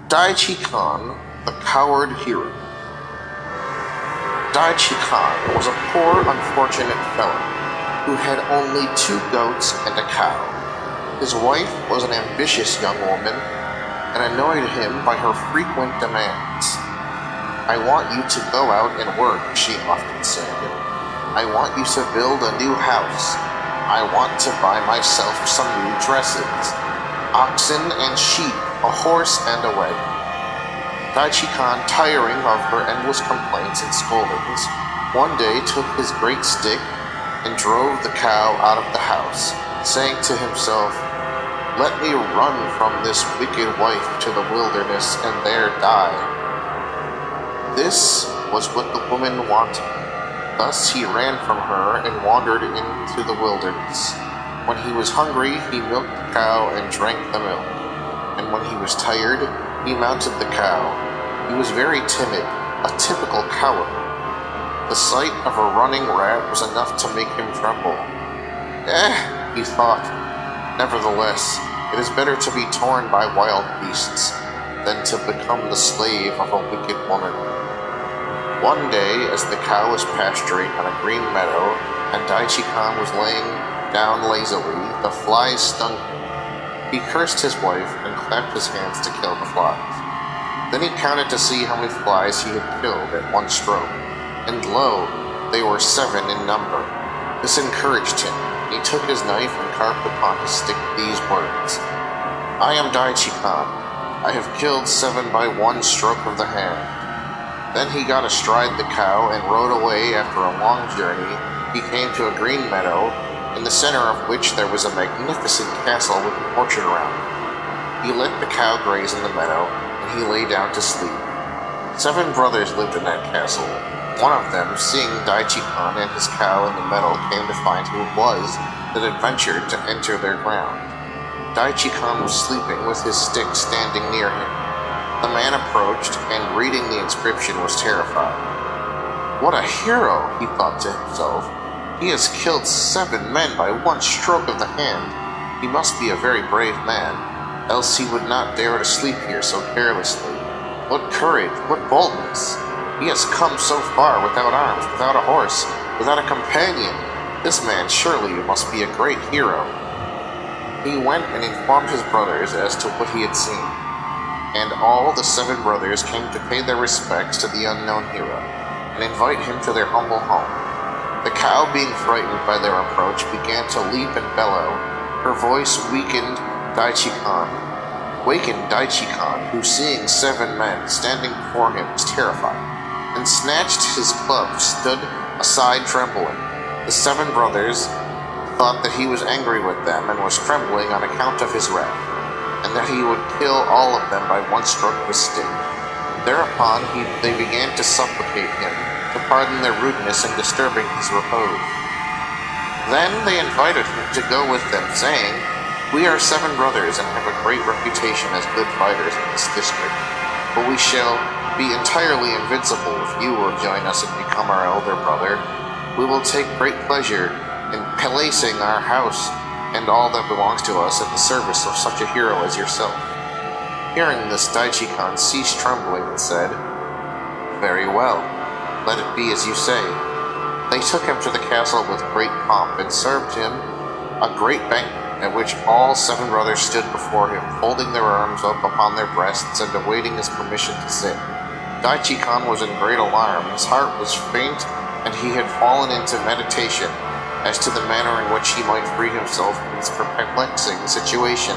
Daichi Khan, the Coward Hero. Daichi Khan was a poor, unfortunate fellow who had only 2 goats and a cow. His wife was an ambitious young woman and annoyed him by her frequent demands. "I want you to go out and work," she often said. "I want you to build a new house. I want to buy myself some new dresses, oxen and sheep, a horse and a wagon." Daichi Khan, tiring of her endless complaints and scoldings, one day took his great stick and drove the cow out of the house, saying to himself, "Let me run from this wicked wife to the wilderness and there die." This was what the woman wanted. Thus he ran from her and wandered into the wilderness. When he was hungry, he milked the cow and drank the milk. And when he was tired, he mounted the cow. He was very timid, a typical coward. The sight of a running rat was enough to make him tremble. He thought, nevertheless, it is better to be torn by wild beasts than to become the slave of a wicked woman. One day, as the cow was pasturing on a green meadow and Daichi Khan was laying down lazily, the flies stung him. He cursed his wife and clapped his hands to kill the flies. Then he counted to see how many flies he had killed at one stroke, and lo, they were 7 in number. This encouraged him. He took his knife and carved upon his stick these words: "I am Daichi Khan. I have killed 7 by one stroke of the hand." Then he got astride the cow and rode away. After a long journey, he came to a green meadow, in the center of which there was a magnificent castle with an orchard around it. He let the cow graze in the meadow, and he lay down to sleep. 7 brothers lived in that castle. One of them, seeing Daichi Khan and his cow in the meadow, came to find who it was that had ventured to enter their ground. Daichi Khan was sleeping with his stick standing near him. The man approached, and reading the inscription was terrified. "What a hero," he thought to himself. "He has killed 7 men by one stroke of the hand. He must be a very brave man, else he would not dare to sleep here so carelessly. What courage, what boldness! He has come so far without arms, without a horse, without a companion. This man surely must be a great hero." He went and informed his brothers as to what he had seen, and all the 7 brothers came to pay their respects to the unknown hero and invite him to their humble home. The cow, being frightened by their approach, began to leap and bellow. Her voice wakened Daichi Khan, who, seeing 7 men standing before him, was terrified, and snatched his club, stood aside trembling. The 7 brothers thought that he was angry with them and was trembling on account of his wrath, and that he would kill all of them by one stroke of his stick. Thereupon they began to supplicate him to pardon their rudeness in disturbing his repose. Then they invited him to go with them, saying, "We are 7 brothers and have a great reputation as good fighters in this district, but we shall be entirely invincible if you will join us and become our elder brother. We will take great pleasure in placing our house and all that belongs to us at the service of such a hero as yourself." Hearing this, Daichi Khan ceased trembling and said, "Very well, let it be as you say." They took him to the castle with great pomp and served him a great banquet, at which all 7 brothers stood before him, folding their arms up upon their breasts and awaiting his permission to sit. Daichi Khan was in great alarm. His heart was faint, and he had fallen into meditation as to the manner in which he might free himself from this perplexing situation.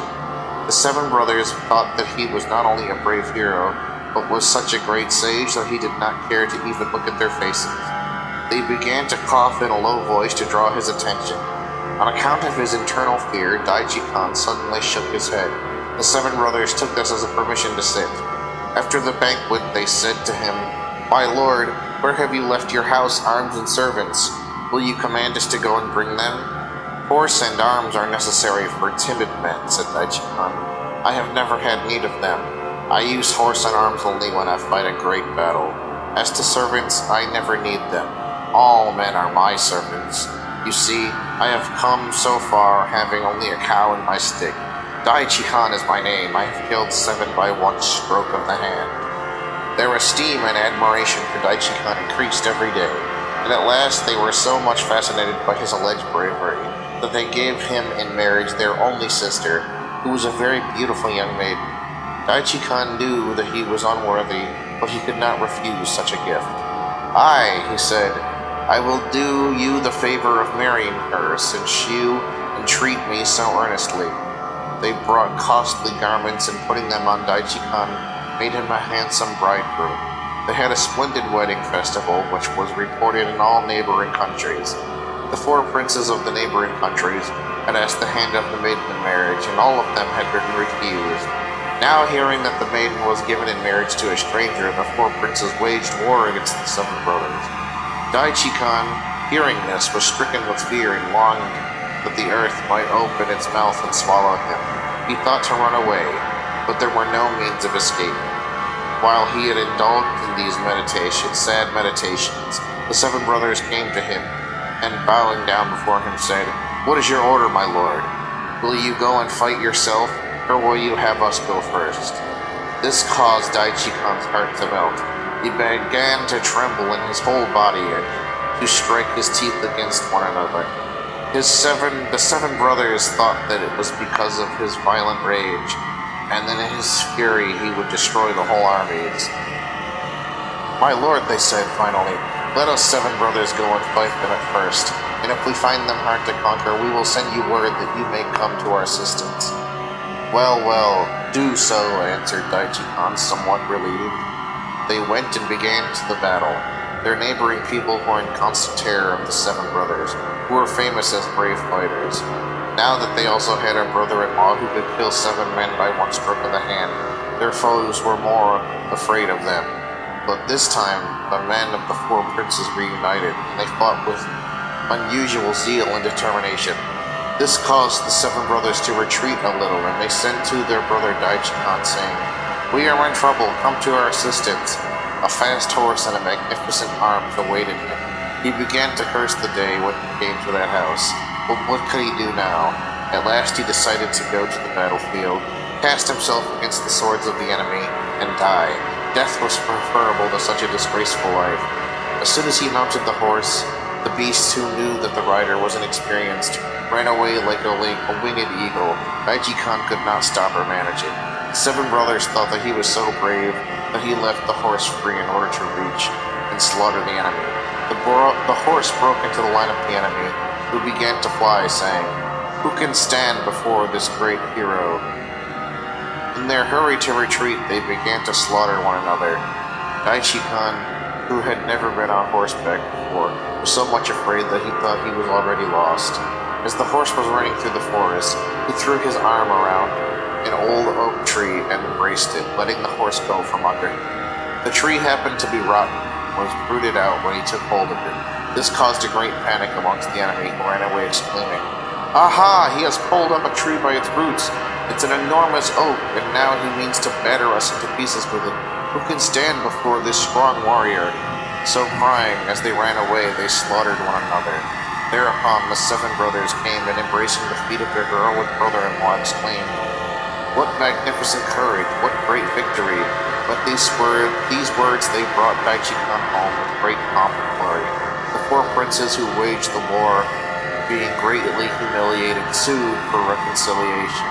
The 7 brothers thought that he was not only a brave hero, but was such a great sage that he did not care to even look at their faces. They began to cough in a low voice to draw his attention. On account of his internal fear, Daichi Khan suddenly shook his head. The 7 brothers took this as a permission to sit. After the banquet, they said to him, "My lord, where have you left your house, arms, and servants? Will you command us to go and bring them?" "Horse and arms are necessary for timid men," said Daichi Khan. "I have never had need of them. I use horse and arms only when I fight a great battle. As to servants, I never need them. All men are my servants. You see, I have come so far having only a cow and my stick. Daichi Khan is my name. I have killed 7 by one stroke of the hand. Their esteem and admiration for Daichi Khan increased every day, and at last they were so much fascinated by his alleged bravery that they gave him in marriage their only sister, who was a very beautiful young maiden. Daichi Khan knew that he was unworthy, but he could not refuse such a gift. "Aye," he said, "I will do you the favor of marrying her, since you entreat me so earnestly." They brought costly garments, and putting them on Daichi Khan, made him a handsome bridegroom. They had a splendid wedding festival, which was reported in all neighboring countries. The 4 princes of the neighboring countries had asked the hand of the maiden in marriage, and all of them had been refused. Now, hearing that the maiden was given in marriage to a stranger, the 4 princes waged war against the 7 brothers. Daichi Khan, hearing this, was stricken with fear and longed that the earth might open its mouth and swallow him. He thought to run away, but there were no means of escape. While he had indulged in these sad meditations, the 7 brothers came to him, and bowing down before him said, "What is your order, my lord? Will you go and fight yourself, or will you have us go first?" This caused Daichi Khan's heart to melt. He began to tremble in his whole body and to strike his teeth against one another. The 7 brothers thought that it was because of his violent rage, and then in his fury he would destroy the whole armies. "My lord," they said finally, "let us 7 brothers go and fight them at first, and if we find them hard to conquer, we will send you word that you may come to our assistance." Well, do so," answered Daichi Khan, somewhat relieved. They went and began the battle. Their neighboring people were in constant terror of the 7 brothers, who were famous as brave fighters. Now that they also had a brother-in-law who could kill 7 men by one stroke of the hand, their foes were more afraid of them. But this time, the men of the 4 princes reunited, and they fought with unusual zeal and determination. This caused the 7 brothers to retreat a little, and they sent to their brother Daichi Khan, saying, "We are in trouble, come to our assistance." A fast horse and a magnificent arms awaited him. He began to curse the day when he came to that house. But what could he do now? At last he decided to go to the battlefield, cast himself against the swords of the enemy, and die. Death was preferable to such a disgraceful life. As soon as he mounted the horse, the beast, who knew that the rider was inexperienced, ran away like a winged eagle. Daichi Khan could not stop or manage it. The 7 brothers thought that he was so brave that he left the horse free in order to reach and slaughter the enemy. The horse broke into the line of the enemy, who began to fly, saying, "Who can stand before this great hero?" In their hurry to retreat, they began to slaughter one another. Daichi Khan, who had never been on horseback before, was so much afraid that he thought he was already lost. As the horse was running through the forest, he threw his arm around an old oak tree and embraced it, letting the horse go from under him. The tree happened to be rotten, and was rooted out when he took hold of it. This caused a great panic amongst the enemy, who ran away exclaiming, "Aha! He has pulled up a tree by its roots. It's an enormous oak, and now he means to batter us into pieces with it. Who can stand before this strong warrior?" So crying, as they ran away, they slaughtered one another. Thereupon the 7 brothers came, and embracing the feet of their heroic brother-in-law, exclaimed, "What magnificent courage! What great victory!" But these words they brought Daichi Khan home with great pomp and glory. The 4 princes who waged the war, being greatly humiliated, sued for reconciliation.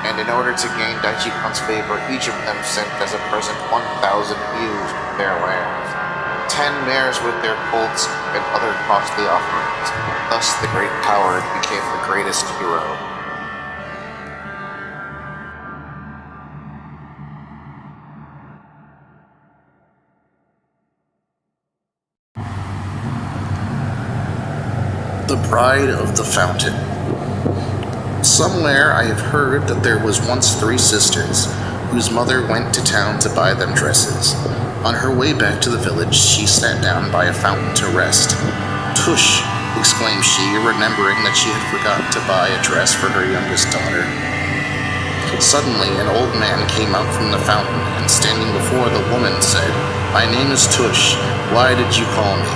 And in order to gain Daichi Khan's favor, each of them sent as a present 1,000 ewes from their lands, 10 mares with their colts, and other costly offerings. Thus the great coward became the greatest hero. The Bride of the Fountain. Somewhere I have heard that there was once 3 sisters, whose mother went to town to buy them dresses. On her way back to the village, she sat down by a fountain to rest. "Tush!" exclaimed she, remembering that she had forgotten to buy a dress for her youngest daughter. Suddenly, an old man came out from the fountain, and standing before the woman said, "My name is Tush. Why did you call me?"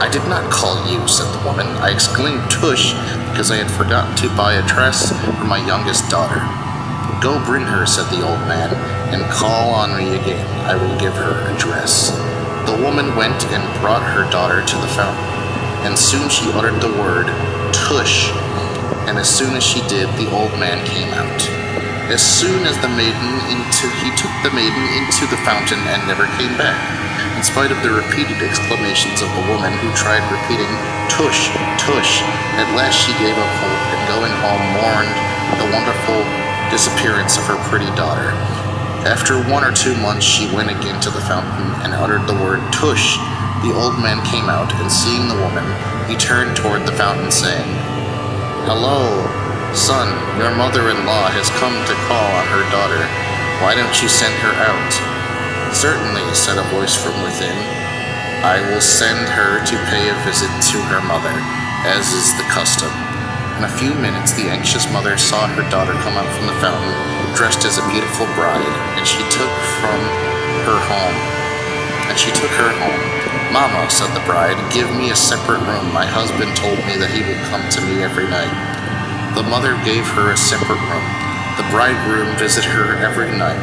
"I did not call you," said the woman. "I exclaimed Tush because I had forgotten to buy a dress for my youngest daughter." "Go bring her," said the old man, "and call on me again. I will give her a dress." The woman went and brought her daughter to the fountain, and soon she uttered the word, "Tush," and as soon as she did, the old man came out. As soon as he took the maiden into the fountain and never came back, in spite of the repeated exclamations of the woman, who tried repeating, "Tush, tush." At last she gave up hope, and going home mourned the wonderful disappearance of her pretty daughter. After 1 or 2 months she went again to the fountain and uttered the word, "Tush." The old man came out, and seeing the woman, he turned toward the fountain, saying, "Hello, son, your mother-in-law has come to call on her daughter. Why don't you send her out?" "Certainly," said a voice from within. "I will send her to pay a visit to her mother, as is the custom." In a few minutes the anxious mother saw her daughter come out from the fountain, dressed as a beautiful bride, and she took her home. "Mama," said the bride, "give me a separate room. My husband told me that he would come to me every night." The mother gave her a separate room. The bridegroom visited her every night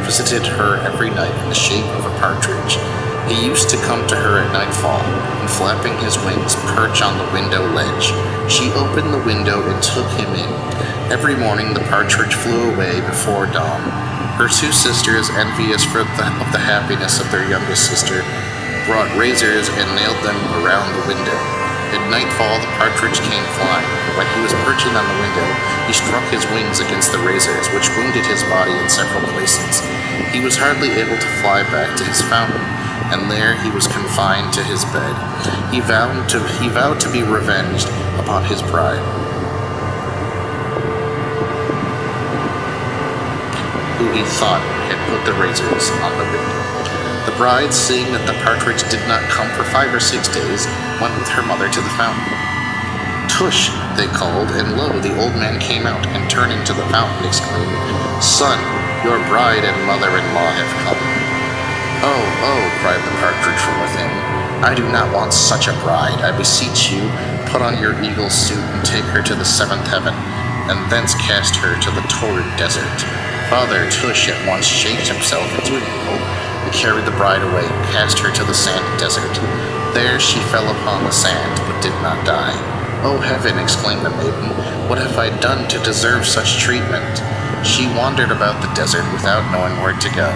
in the shape of a partridge. He used to come to her at nightfall, and flapping his wings, perch on the window ledge. She opened the window and took him in. Every morning the partridge flew away before dawn. Her 2 sisters, envious of the happiness of their youngest sister, brought razors and nailed them around the window. At nightfall the partridge came flying. When he was perching on the window, he struck his wings against the razors, which wounded his body in several places. He was hardly able to fly back to his fountain, and there he was confined to his bed. He vowed to be revenged upon his bride, who he thought had put the razors on the window. The bride, seeing that the partridge did not come for 5 or 6 days, went with her mother to the fountain. "Tush," they called, and lo, the old man came out, and turning to the fountain exclaimed, "Son, your bride and mother-in-law have come." "Oh, oh," cried the partridge from within, "I do not want such a bride. I beseech you, put on your eagle's suit and take her to the 7th heaven, and thence cast her to the torrid desert." Father Tush at once changed himself into an eagle, and carried the bride away, and cast her to the sandy desert. There she fell upon the sand, but did not die. "Oh heaven," exclaimed the maiden, "what have I done to deserve such treatment?" She wandered about the desert without knowing where to go.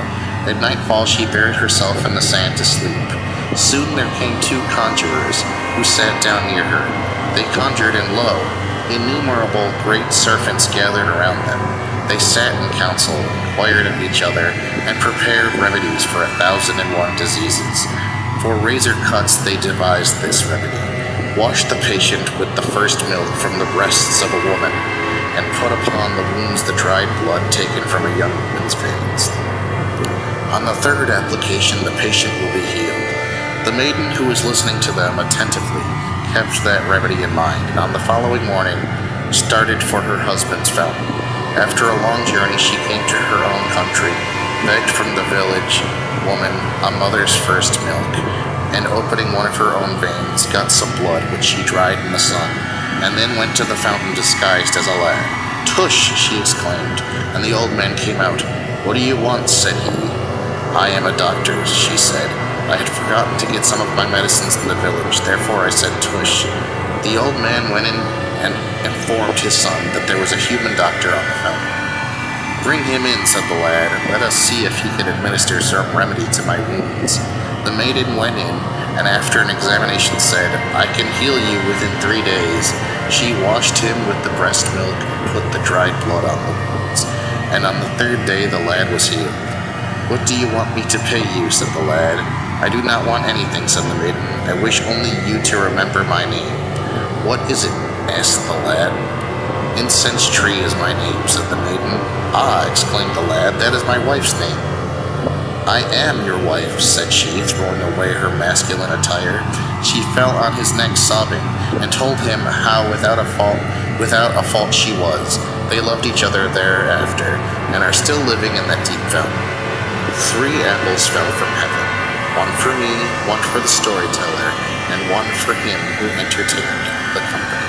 At nightfall she buried herself in the sand to sleep. Soon there came 2 conjurers, who sat down near her. They conjured, and lo, innumerable great serpents gathered around them. They sat in council, inquired of each other, and prepared remedies for 1,001 diseases. For razor cuts they devised this remedy: wash the patient with the first milk from the breasts of a woman, and put upon the wounds the dried blood taken from a young woman's veins. On the 3rd application the patient will be healed. The maiden, who was listening to them attentively, kept that remedy in mind, and on the following morning started for her husband's fountain. After a long journey she came to her own country, begged from the village woman a mother's first milk, and opening one of her own veins, got some blood which she dried in the sun, and then went to the fountain disguised as a lad. "Tush!" she exclaimed, and the old man came out. "What do you want?" said he. "I am a doctor," she said. "I had forgotten to get some of my medicines in the village, therefore I said tush." The old man went in and informed his son that there was a human doctor on the fountain. "Bring him in," said the lad, "and let us see if he can administer some remedy to my wounds." The maiden went in, and after an examination said, "I can heal you within 3 days." She washed him with the breast milk and put the dried blood on the wounds, and on the 3rd day the lad was healed. "What do you want me to pay you?" said the lad. "I do not want anything," said the maiden. "I wish only you to remember my name." "What is it?" asked the lad. "Incense Tree is my name," said the maiden. "Ah," exclaimed the lad, "that is my wife's name." "I am your wife," said she, throwing away her masculine attire. She fell on his neck sobbing, and told him how without a fault she was. They loved each other thereafter, and are still living in that deep fountain. 3 apples fell from heaven, one for me, one for the storyteller, and one for him who entertained the company.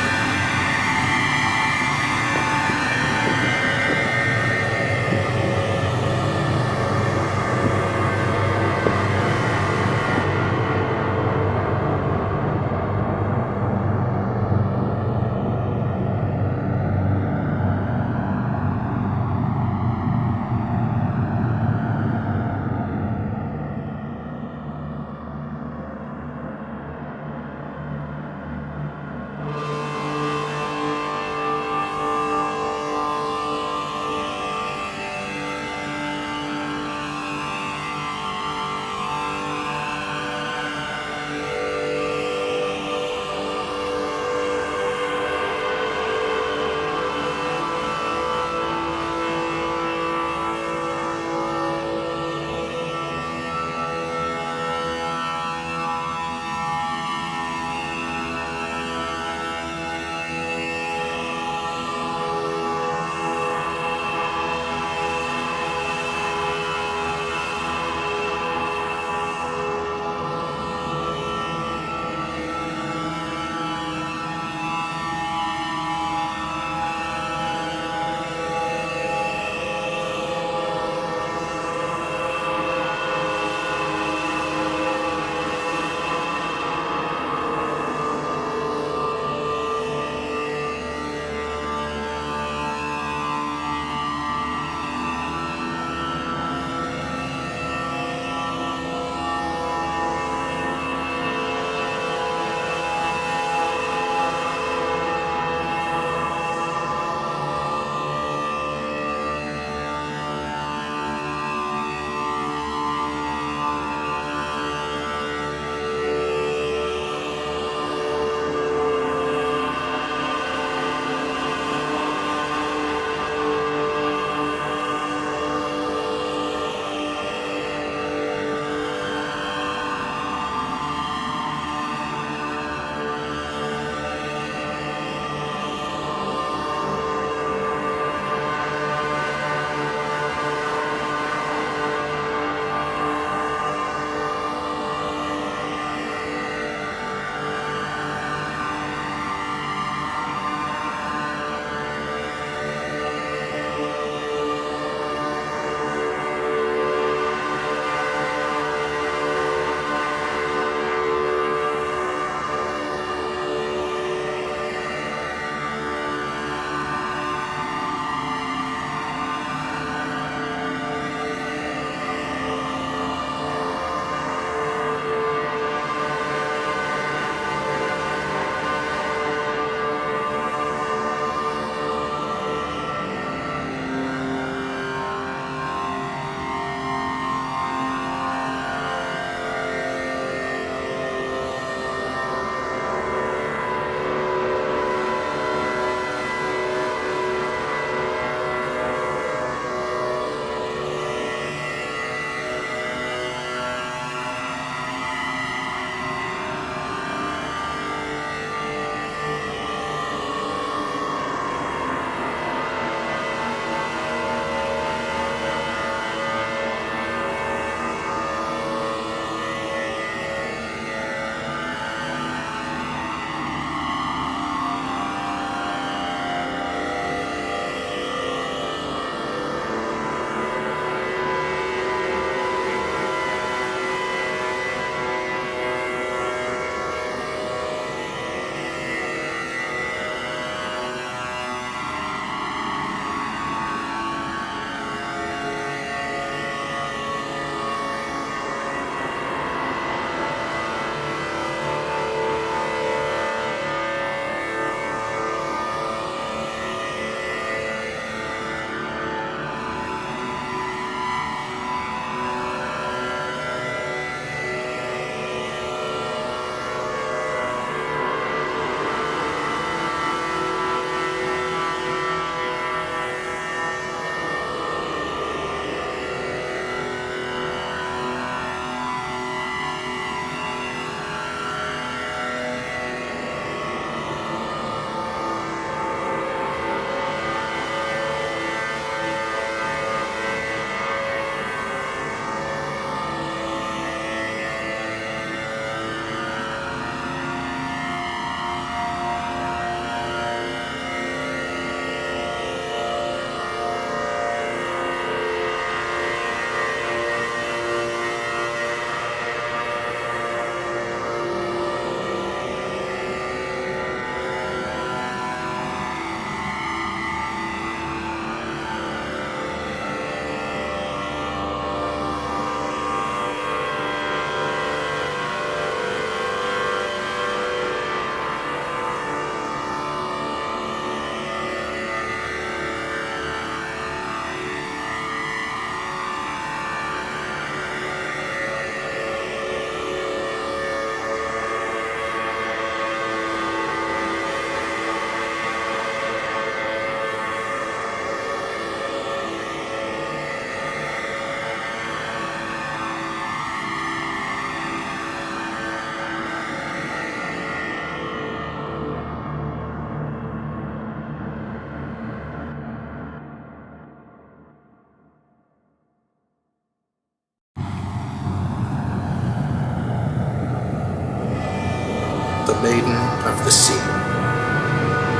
Maiden of the Sea.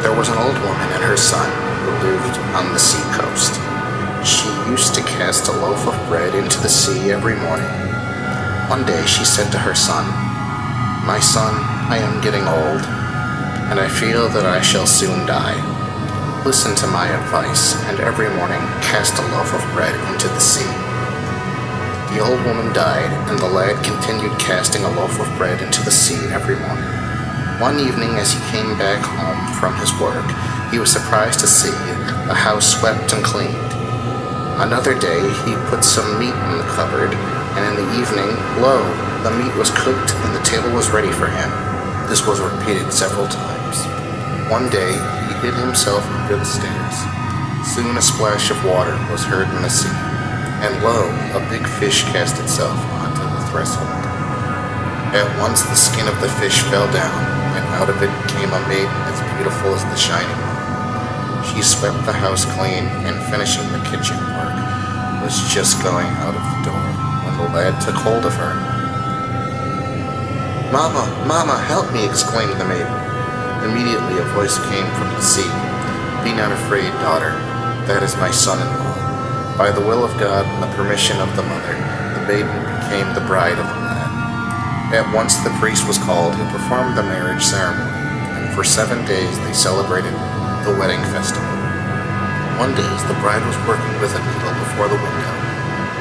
There was an old woman and her son who lived on the sea coast. She used to cast a loaf of bread into the sea every morning. One day she said to her son, "My son, I am getting old, and I feel that I shall soon die. Listen to my advice, and every morning cast a loaf of bread into the sea." The old woman died, and the lad continued casting a loaf of bread into the sea every morning. One evening, as he came back home from his work, he was surprised to see the house swept and cleaned. Another day, he put some meat in the cupboard, and in the evening, lo, the meat was cooked and the table was ready for him. This was repeated several times. One day, he hid himself under the stairs. Soon a splash of water was heard in the sea, and lo, a big fish cast itself onto the threshold. At once the skin of the fish fell down, and out of it came a maiden as beautiful as the shining moon. She swept the house clean, and finishing the kitchen work, was just going out of the door when the lad took hold of her. "Mama, Mama, help me!" exclaimed the maiden. Immediately a voice came from the sea. "Be not afraid, daughter. That is my son-in-law." By the will of God and the permission of the mother, the maiden became the bride of the lad. At once the priest was called, who performed the marriage ceremony, and for 7 days they celebrated the wedding festival. One day, as the bride was working with a needle before the window,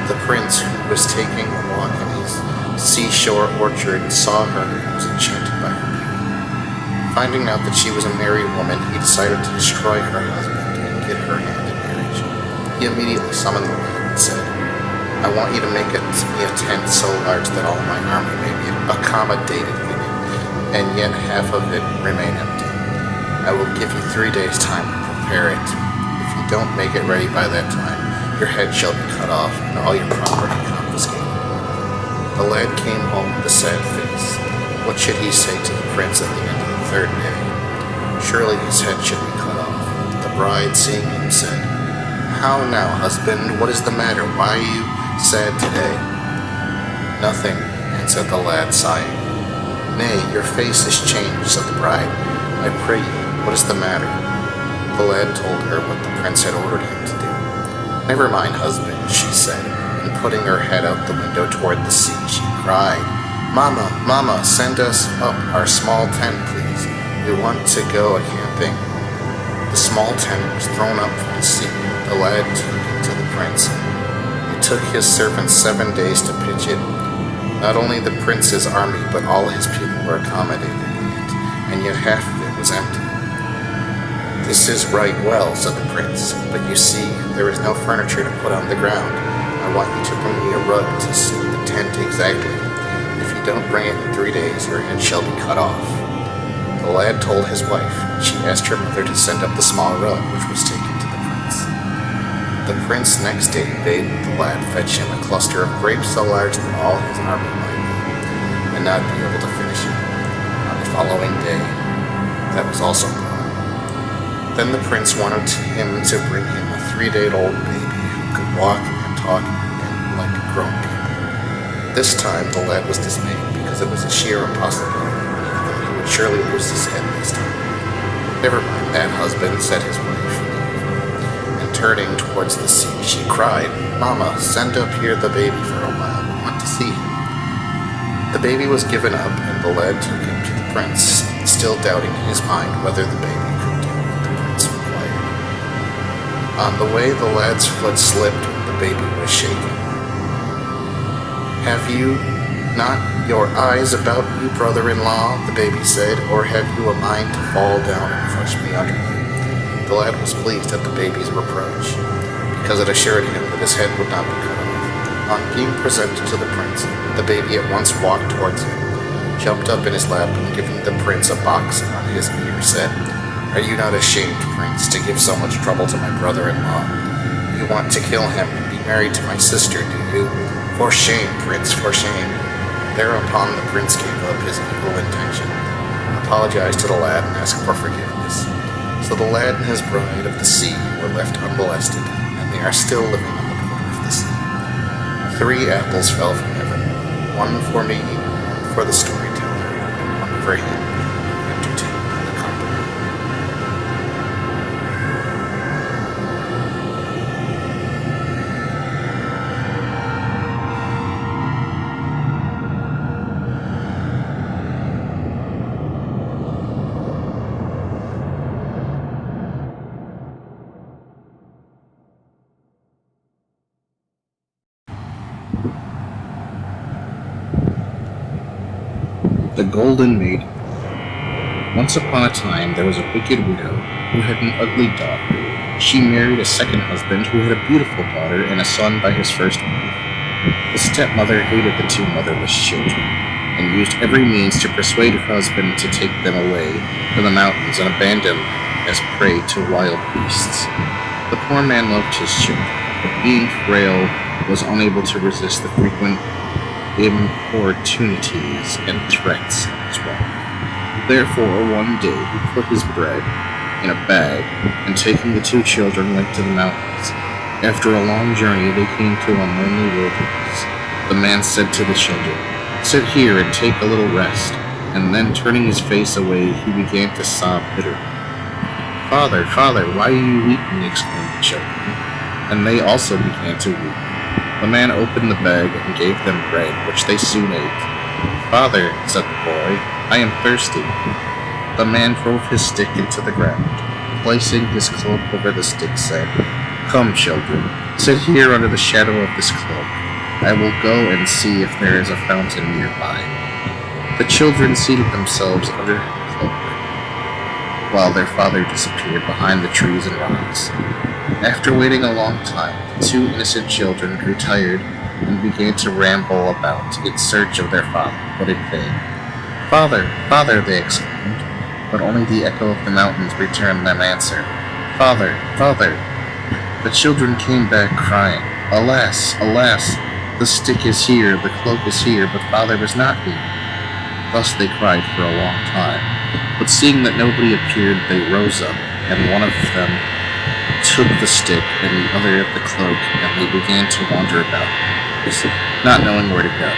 the prince, who was taking a walk in his seashore orchard, saw her and was enchanted by her beauty. Finding out that she was a married woman, he decided to destroy her husband and get her hand in marriage. He immediately summoned the lad and said, "I want you to make me a tent so large that all my army may be accommodated in it, and yet half of it remain empty. I will give you 3 days' time to prepare it. If you don't make it ready by that time, your head shall be cut off and all your property confiscated." The lad came home with a sad face. What should he say to the prince at the end of the 3rd day? Surely his head should be cut off. The bride, seeing him, said, "How now, husband? What is the matter? Why are you sad today?" "Nothing," answered the lad, sighing. "Nay, your face is changed," said the bride. "I pray you, what is the matter?" The lad told her what the prince had ordered him to do. "Never mind, husband," she said, and putting her head out the window toward the sea, she cried, "Mama, Mama, send us up our small tent, please. We want to go a-camping." The small tent was thrown up from the sea. The lad took it to the prince. It took his servants 7 days to pitch it. Not only the prince's army, but all his people were accommodated in it, and yet half of it was empty. "This is right well," said the prince, "but you see, there is no furniture to put on the ground. I want you to bring me a rug to suit the tent exactly. If you don't bring it in 3 days, your head shall be cut off." The lad told his wife, and she asked her mother to send up the small rug, which was taken to the prince. The prince next day bade the lad fetch him a cluster of grapes so large that all his army might eat, and not be able to finish it. On the following day, that was also brought. Then the prince wanted him to bring him a 3-day-old baby who could walk and talk and like grown people. This time the lad was dismayed because it was a sheer impossibility. He would surely lose his head this time. "Never mind that, husband," said his wife. And turning towards the sea, she cried, "Mama, send up here the baby for a while. We want to see him." The baby was given up, and the lad took him to the prince, still doubting in his mind whether the baby could do what the prince required. On the way, the lad's foot slipped and the baby was shaken. "Have you not your eyes about you, brother-in-law?" the baby said, "or have you a mind to fall down and crush me under you?" The lad was pleased at the baby's reproach, because it assured him that his head would not be cut off. On being presented to the prince, the baby at once walked towards him, jumped up in his lap, and giving the prince a box on his ear, said, "Are you not ashamed, prince, to give so much trouble to my brother-in-law? You want to kill him and be married to my sister, do you? For shame, prince, for shame." Thereupon the prince gave up his evil intention, apologized to the lad, and asked for forgiveness. So the lad and his bride of the sea were left unmolested, and they are still living on the border of the sea. 3 apples fell from heaven, one for me, one for the storyteller, and one for him who The Golden Maiden. Once upon a time, there was a wicked widow who had an ugly daughter. She married a second husband who had a beautiful daughter and a son by his first wife. The stepmother hated the two motherless children and used every means to persuade her husband to take them away to the mountains and abandon them as prey to wild beasts. The poor man loved his children, but being frail, was unable to resist the frequent importunities and threats of his wife. Therefore, one day he put his bread in a bag, and taking the two children went to the mountains. After a long journey, they came to a lonely wilderness. The man said to the children, "Sit here and take a little rest," and then turning his face away, he began to sob bitterly. "Father, Father, why are you weeping?" exclaimed the children, and they also began to weep. The man opened the bag and gave them bread, which they soon ate. "Father," said the boy, "I am thirsty." The man drove his stick into the ground. Placing his cloak over the stick, said, "Come, children, sit here under the shadow of this cloak. I will go and see if there is a fountain nearby." The children seated themselves under the cloak, while their father disappeared behind the trees and rocks. After waiting a long time, the two innocent children grew tired and began to ramble about in search of their father, but in vain. "Father, Father," they exclaimed, but only the echo of the mountains returned them answer. "Father, Father." The children came back crying, "Alas, alas, the stick is here, the cloak is here, but Father is not here." Thus they cried for a long time, but seeing that nobody appeared, they rose up, and one of them took the stick and the other the cloak, and they began to wander about, not knowing where to go.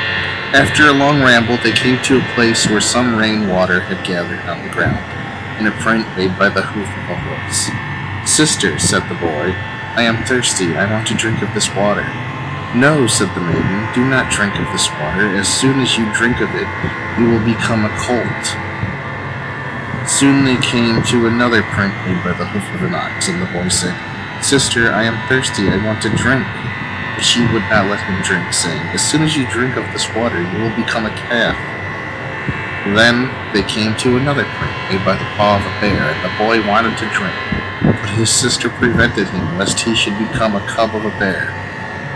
After a long ramble, they came to a place where some rain water had gathered on the ground, in a print made by the hoof of a horse. "Sister," said the boy, "I am thirsty. I want to drink of this water." "No," said the maiden, "do not drink of this water. As soon as you drink of it, you will become a colt." Soon they came to another print made by the hoof of an ox, and the boy said, "Sister, I am thirsty. I want to drink." But she would not let him drink, saying, "As soon as you drink of this water, you will become a calf." Then they came to another print made by the paw of a bear, and the boy wanted to drink, but his sister prevented him, lest he should become a cub of a bear.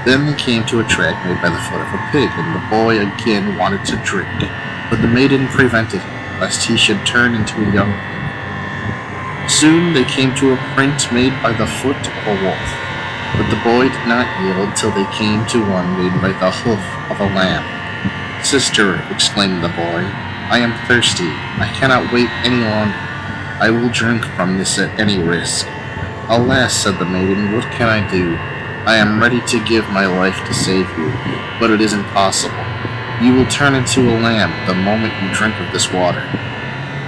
Then they came to a track made by the foot of a pig, and the boy again wanted to drink, but the maiden prevented him, lest he should turn into a young pig. Soon they came to a print made by the foot of a wolf, but the boy did not yield till they came to one made by the hoof of a lamb. "Sister," exclaimed the boy, "I am thirsty. I cannot wait any longer. I will drink from this at any risk." "Alas," said the maiden, "what can I do? I am ready to give my life to save you, but it is impossible. You will turn into a lamb the moment you drink of this water."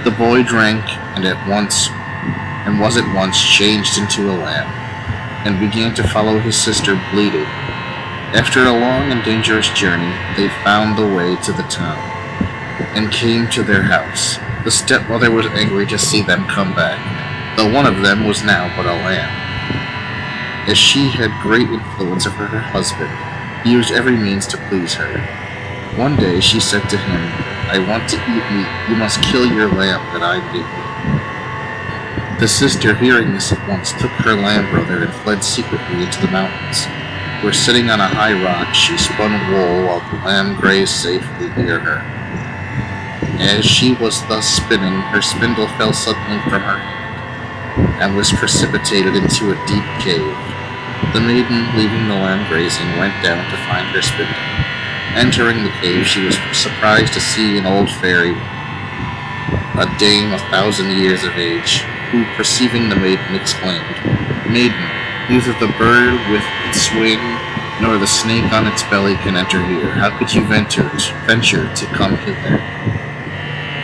The boy drank, and was at once changed into a lamb, and began to follow his sister bleating. After a long and dangerous journey, they found the way to the town, and came to their house. The stepmother was angry to see them come back, though one of them was now but a lamb. As she had great influence over her husband, he used every means to please her. One day she said to him, "I want to eat meat. You must kill your lamb that I may eat." The sister, hearing this at once, took her lamb brother and fled secretly into the mountains, where sitting on a high rock she spun wool while the lamb grazed safely near her. As she was thus spinning, her spindle fell suddenly from her hand, and was precipitated into a deep cave. The maiden, leaving the lamb grazing, went down to find her spindle. Entering the cave, she was surprised to see an old fairy, a dame 1,000 years of age, who, perceiving the maiden, exclaimed, "Maiden, neither the bird with its wing nor the snake on its belly can enter here. How could you venture to come hither?"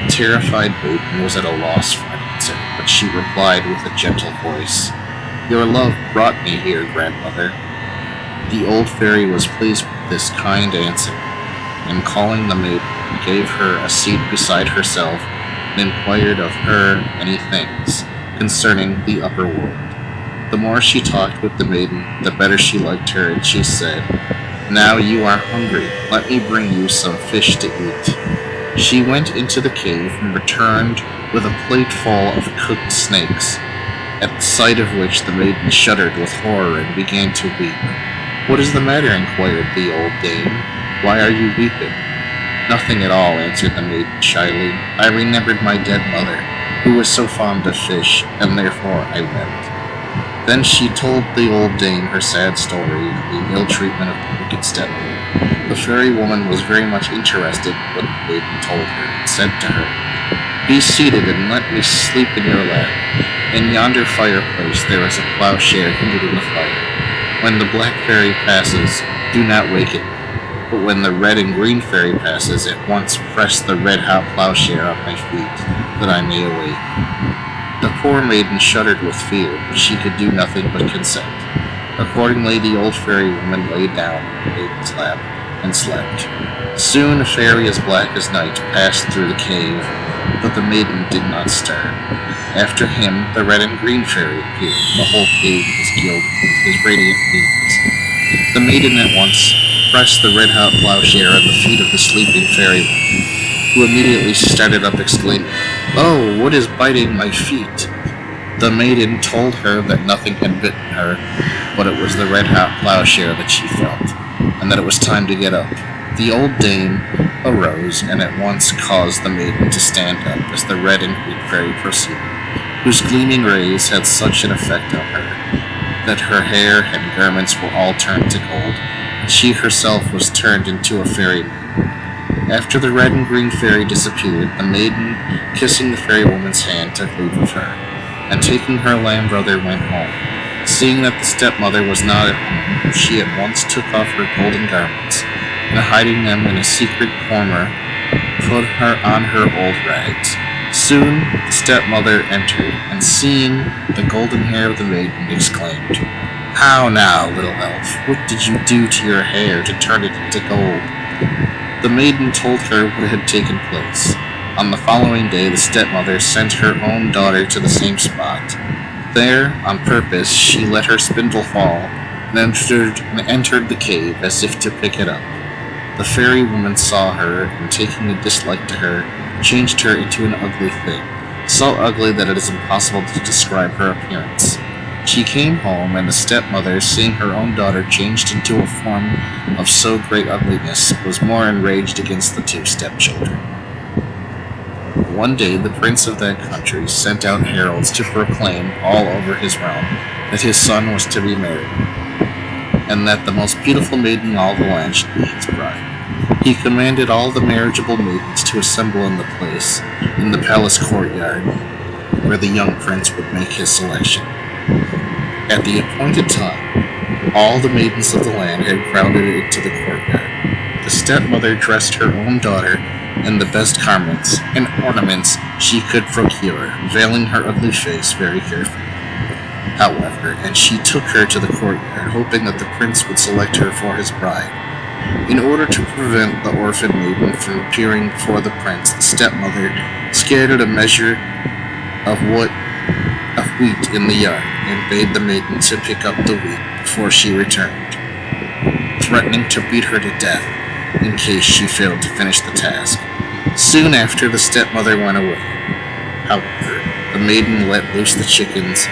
The terrified maiden was at a loss for an answer, but she replied with a gentle voice, "Your love brought me here, grandmother." The old fairy was pleased with this kind answer, and calling the maiden, gave her a seat beside herself, and inquired of her many things concerning the upper world. The more she talked with the maiden, the better she liked her, and she said, "Now you are hungry. Let me bring you some fish to eat." She went into the cave and returned with a plate full of cooked snakes, at the sight of which the maiden shuddered with horror and began to weep. "What is the matter?" inquired the old dame. "Why are you weeping?" "Nothing at all," answered the maiden shyly. "I remembered my dead mother, who was so fond of fish, and therefore I wept." Then she told the old dame her sad story of the ill treatment of the wicked stepmother. The fairy woman was very much interested in what the maiden told her, and said to her, "Be seated and let me sleep in your lap. In yonder fireplace there is a plowshare heated in the fire. When the black fairy passes, do not wake it, but when the red and green fairy passes, at once press the red-hot plowshare on my feet, that I may awake." The poor maiden shuddered with fear, but she could do nothing but consent. Accordingly, the old fairy woman lay down on the maiden's lap and slept. Soon a fairy as black as night passed through the cave, but the maiden did not stir. After him, the red and green fairy appeared. The whole cave was gilded with his radiant beams. The maiden at once pressed the red-hot plowshare at the feet of the sleeping fairy woman, who immediately started up exclaiming, "Oh, what is biting my feet?" The maiden told her that nothing had bitten her, but it was the red-hot plowshare that she felt, and that it was time to get up. The old dame arose and at once caused the maiden to stand up as the red and green fairy proceeded, whose gleaming rays had such an effect on her that her hair and garments were all turned to gold, and she herself was turned into a fairy maiden. After the red and green fairy disappeared, the maiden, kissing the fairy woman's hand, took leave of her, and taking her lamb brother went home. Seeing that the stepmother was not at home, she at once took off her golden garments, and hiding them in a secret corner, put her on her old rags. Soon the stepmother entered, and seeing the golden hair of the maiden, exclaimed, "How now, little elf, what did you do to your hair to turn it into gold?" The maiden told her what had taken place. On the following day, the stepmother sent her own daughter to the same spot. There, on purpose, she let her spindle fall, and entered the cave as if to pick it up. The fairy woman saw her, and taking a dislike to her, changed her into an ugly thing, so ugly that it is impossible to describe her appearance. She came home, and the stepmother, seeing her own daughter changed into a form of so great ugliness, was more enraged against the two stepchildren. One day the prince of that country sent out heralds to proclaim all over his realm that his son was to be married, and that the most beautiful maiden in all the land should be his bride. He commanded all the marriageable maidens to assemble in the place, in the palace courtyard, where the young prince would make his selection. At the appointed time, all the maidens of the land had crowded into the courtyard. The stepmother dressed her own daughter in the best garments and ornaments she could procure, veiling her ugly face very carefully, however, and she took her to the courtyard, hoping that the prince would select her for his bride. In order to prevent the orphan maiden from appearing before the prince, the stepmother scattered a measure of wheat in the yard, and bade the maiden to pick up the wheat before she returned, threatening to beat her to death in case she failed to finish the task. Soon after, the stepmother went away. However, the maiden let loose the chickens,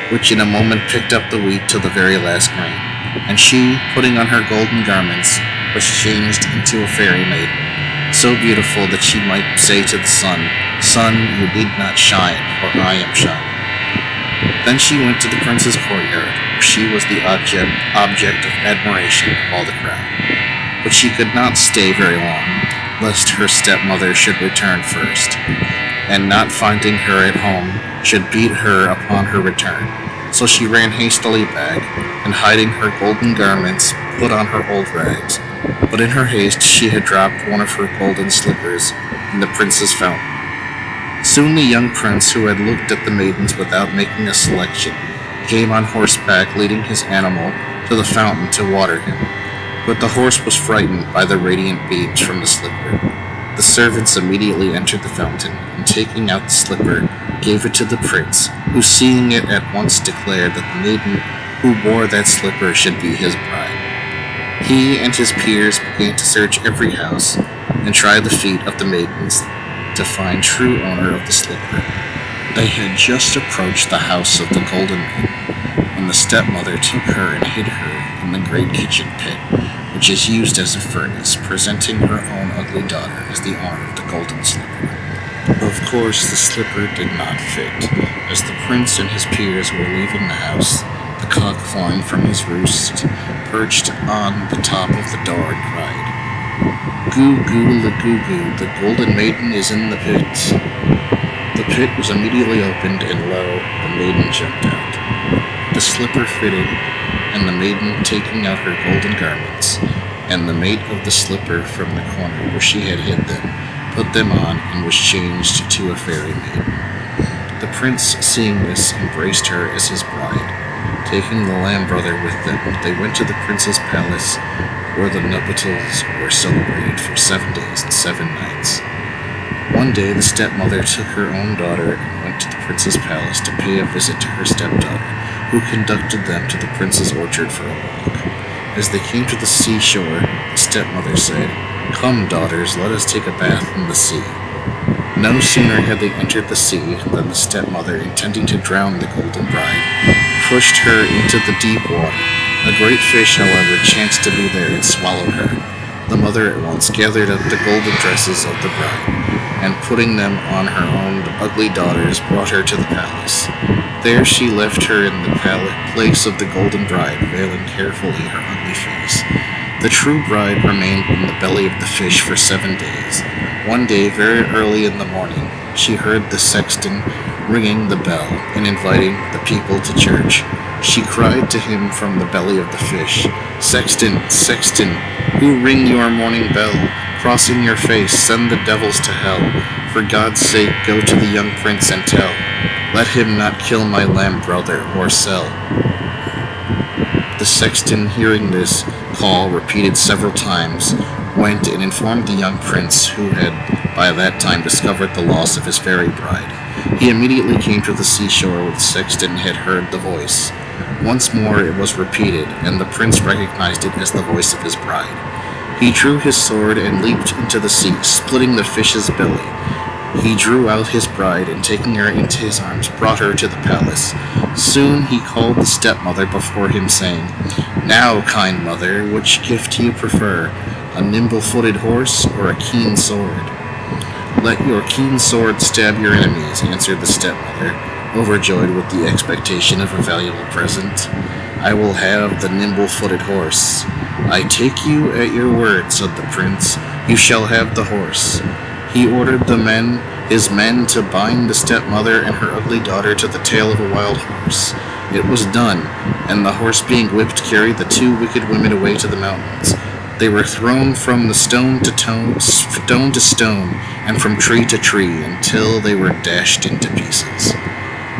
which in a moment picked up the wheat to the very last grain, and she, putting on her golden garments, was changed into a fairy maiden, so beautiful that she might say to the sun, "Sun, you need not shine, for I am shining." Then she went to the prince's courtyard, where she was the object of admiration of all the crowd. But she could not stay very long, lest her stepmother should return first, and not finding her at home, should beat her upon her return. So she ran hastily back, and hiding her golden garments, put on her old rags. But in her haste she had dropped one of her golden slippers in the prince's fountain. Soon the young prince, who had looked at the maidens without making a selection, came on horseback, leading his animal to the fountain to water him. But the horse was frightened by the radiant beams from the slipper. The servants immediately entered the fountain, and taking out the slipper, gave it to the prince, who, seeing it, at once declared that the maiden who wore that slipper should be his bride. He and his peers began to search every house, and try the feet of the maidens to find true owner of the slipper. They had just approached the house of the golden maiden when the stepmother took her and hid her in the great kitchen pit, which is used as a furnace, presenting her own ugly daughter as the owner of the golden slipper. Of course, the slipper did not fit. As the prince and his peers were leaving the house, the cock flying from his roost, perched on the top of the door, and cried, "Goo goo la goo goo, the golden maiden is in the pit." The pit was immediately opened, and lo, the maiden jumped out. The slipper fitted, and the maiden taking out her golden garments, and the mate of the slipper from the corner where she had hid them, put them on, and was changed to a fairy maiden. The prince, seeing this, embraced her as his bride. Taking the lamb brother with them, they went to the prince's palace, where the nuptials were celebrated for 7 days and 7 nights. One day the stepmother took her own daughter and went to the prince's palace to pay a visit to her stepdaughter, who conducted them to the prince's orchard for a walk. As they came to the seashore, the stepmother said, "Come, daughters, let us take a bath in the sea." No sooner had they entered the sea than the stepmother, intending to drown the golden bride, pushed her into the deep water. A great fish, however, chanced to be there and swallowed her. The mother at once gathered up the golden dresses of the bride, and putting them on her own ugly daughters, brought her to the palace. There she left her in the place of the golden bride, veiling carefully her ugly face. The true bride remained in the belly of the fish for 7 days. One day, very early in the morning, she heard the sexton ringing the bell and inviting the people to church. She cried to him from the belly of the fish, "Sexton, sexton, who ring your morning bell? Crossing your face, send the devils to hell. For God's sake, go to the young prince and tell, let him not kill my lamb brother or sell." The sexton, hearing this call repeated several times, went and informed the young prince, who had by that time discovered the loss of his fairy bride. He immediately came to the seashore where the sexton had heard the voice. Once more it was repeated, and the prince recognized it as the voice of his bride. He drew his sword and leaped into the sea, splitting the fish's belly. He drew out his bride, and taking her into his arms, brought her to the palace. Soon he called the stepmother before him, saying, "Now, kind mother, which gift do you prefer, a nimble-footed horse or a keen sword?" "Let your keen sword stab your enemies," answered the stepmother, overjoyed with the expectation of a valuable present. "I will have the nimble-footed horse." "I take you at your word," said the prince. "You shall have the horse." He ordered his men to bind the stepmother and her ugly daughter to the tail of a wild horse. It was done, and the horse being whipped carried the 2 wicked women away to the mountains. They were thrown from the stone to stone, and from tree to tree, until they were dashed into pieces.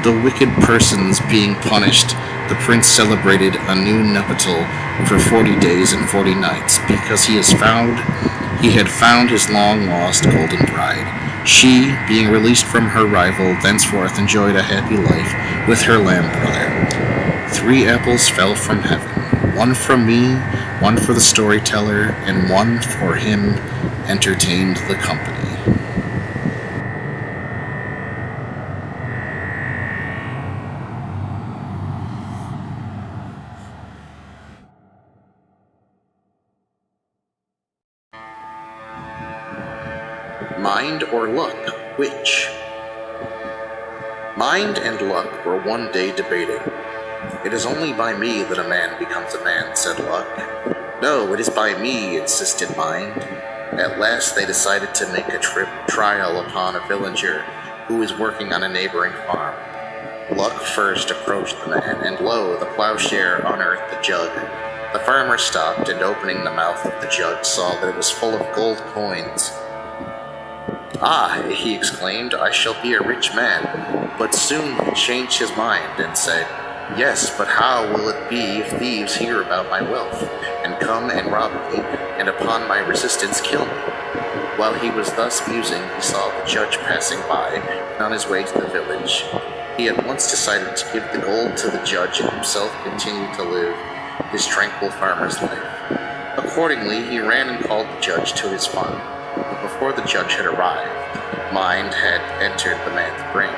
The wicked persons being punished, the prince celebrated a new nuptial for 40 days and 40 nights, because he had found his long-lost golden bride. She, being released from her rival, thenceforth enjoyed a happy life with her lamb brother. 3 apples fell from heaven, one from me, one for the storyteller, and one for him entertained the company. Mind or luck, which? Mind and luck were one day debating. "It is only by me that a man becomes a man," said Luck. "No, it is by me," insisted Mind. At last they decided to make a trial upon a villager who was working on a neighboring farm. Luck first approached the man, and lo, the plowshare unearthed the jug. The farmer stopped, and opening the mouth of the jug, saw that it was full of gold coins. "Ah," he exclaimed, "I shall be a rich man." But soon he changed his mind and said, "Yes, but how will it be if thieves hear about my wealth, and come and rob me, and upon my resistance kill me?" While he was thus musing, he saw the judge passing by, and on his way to the village. He at once decided to give the gold to the judge and himself continue to live his tranquil farmer's life. Accordingly, he ran and called the judge to his farm. before the judge had arrived, mind had entered the man's brain.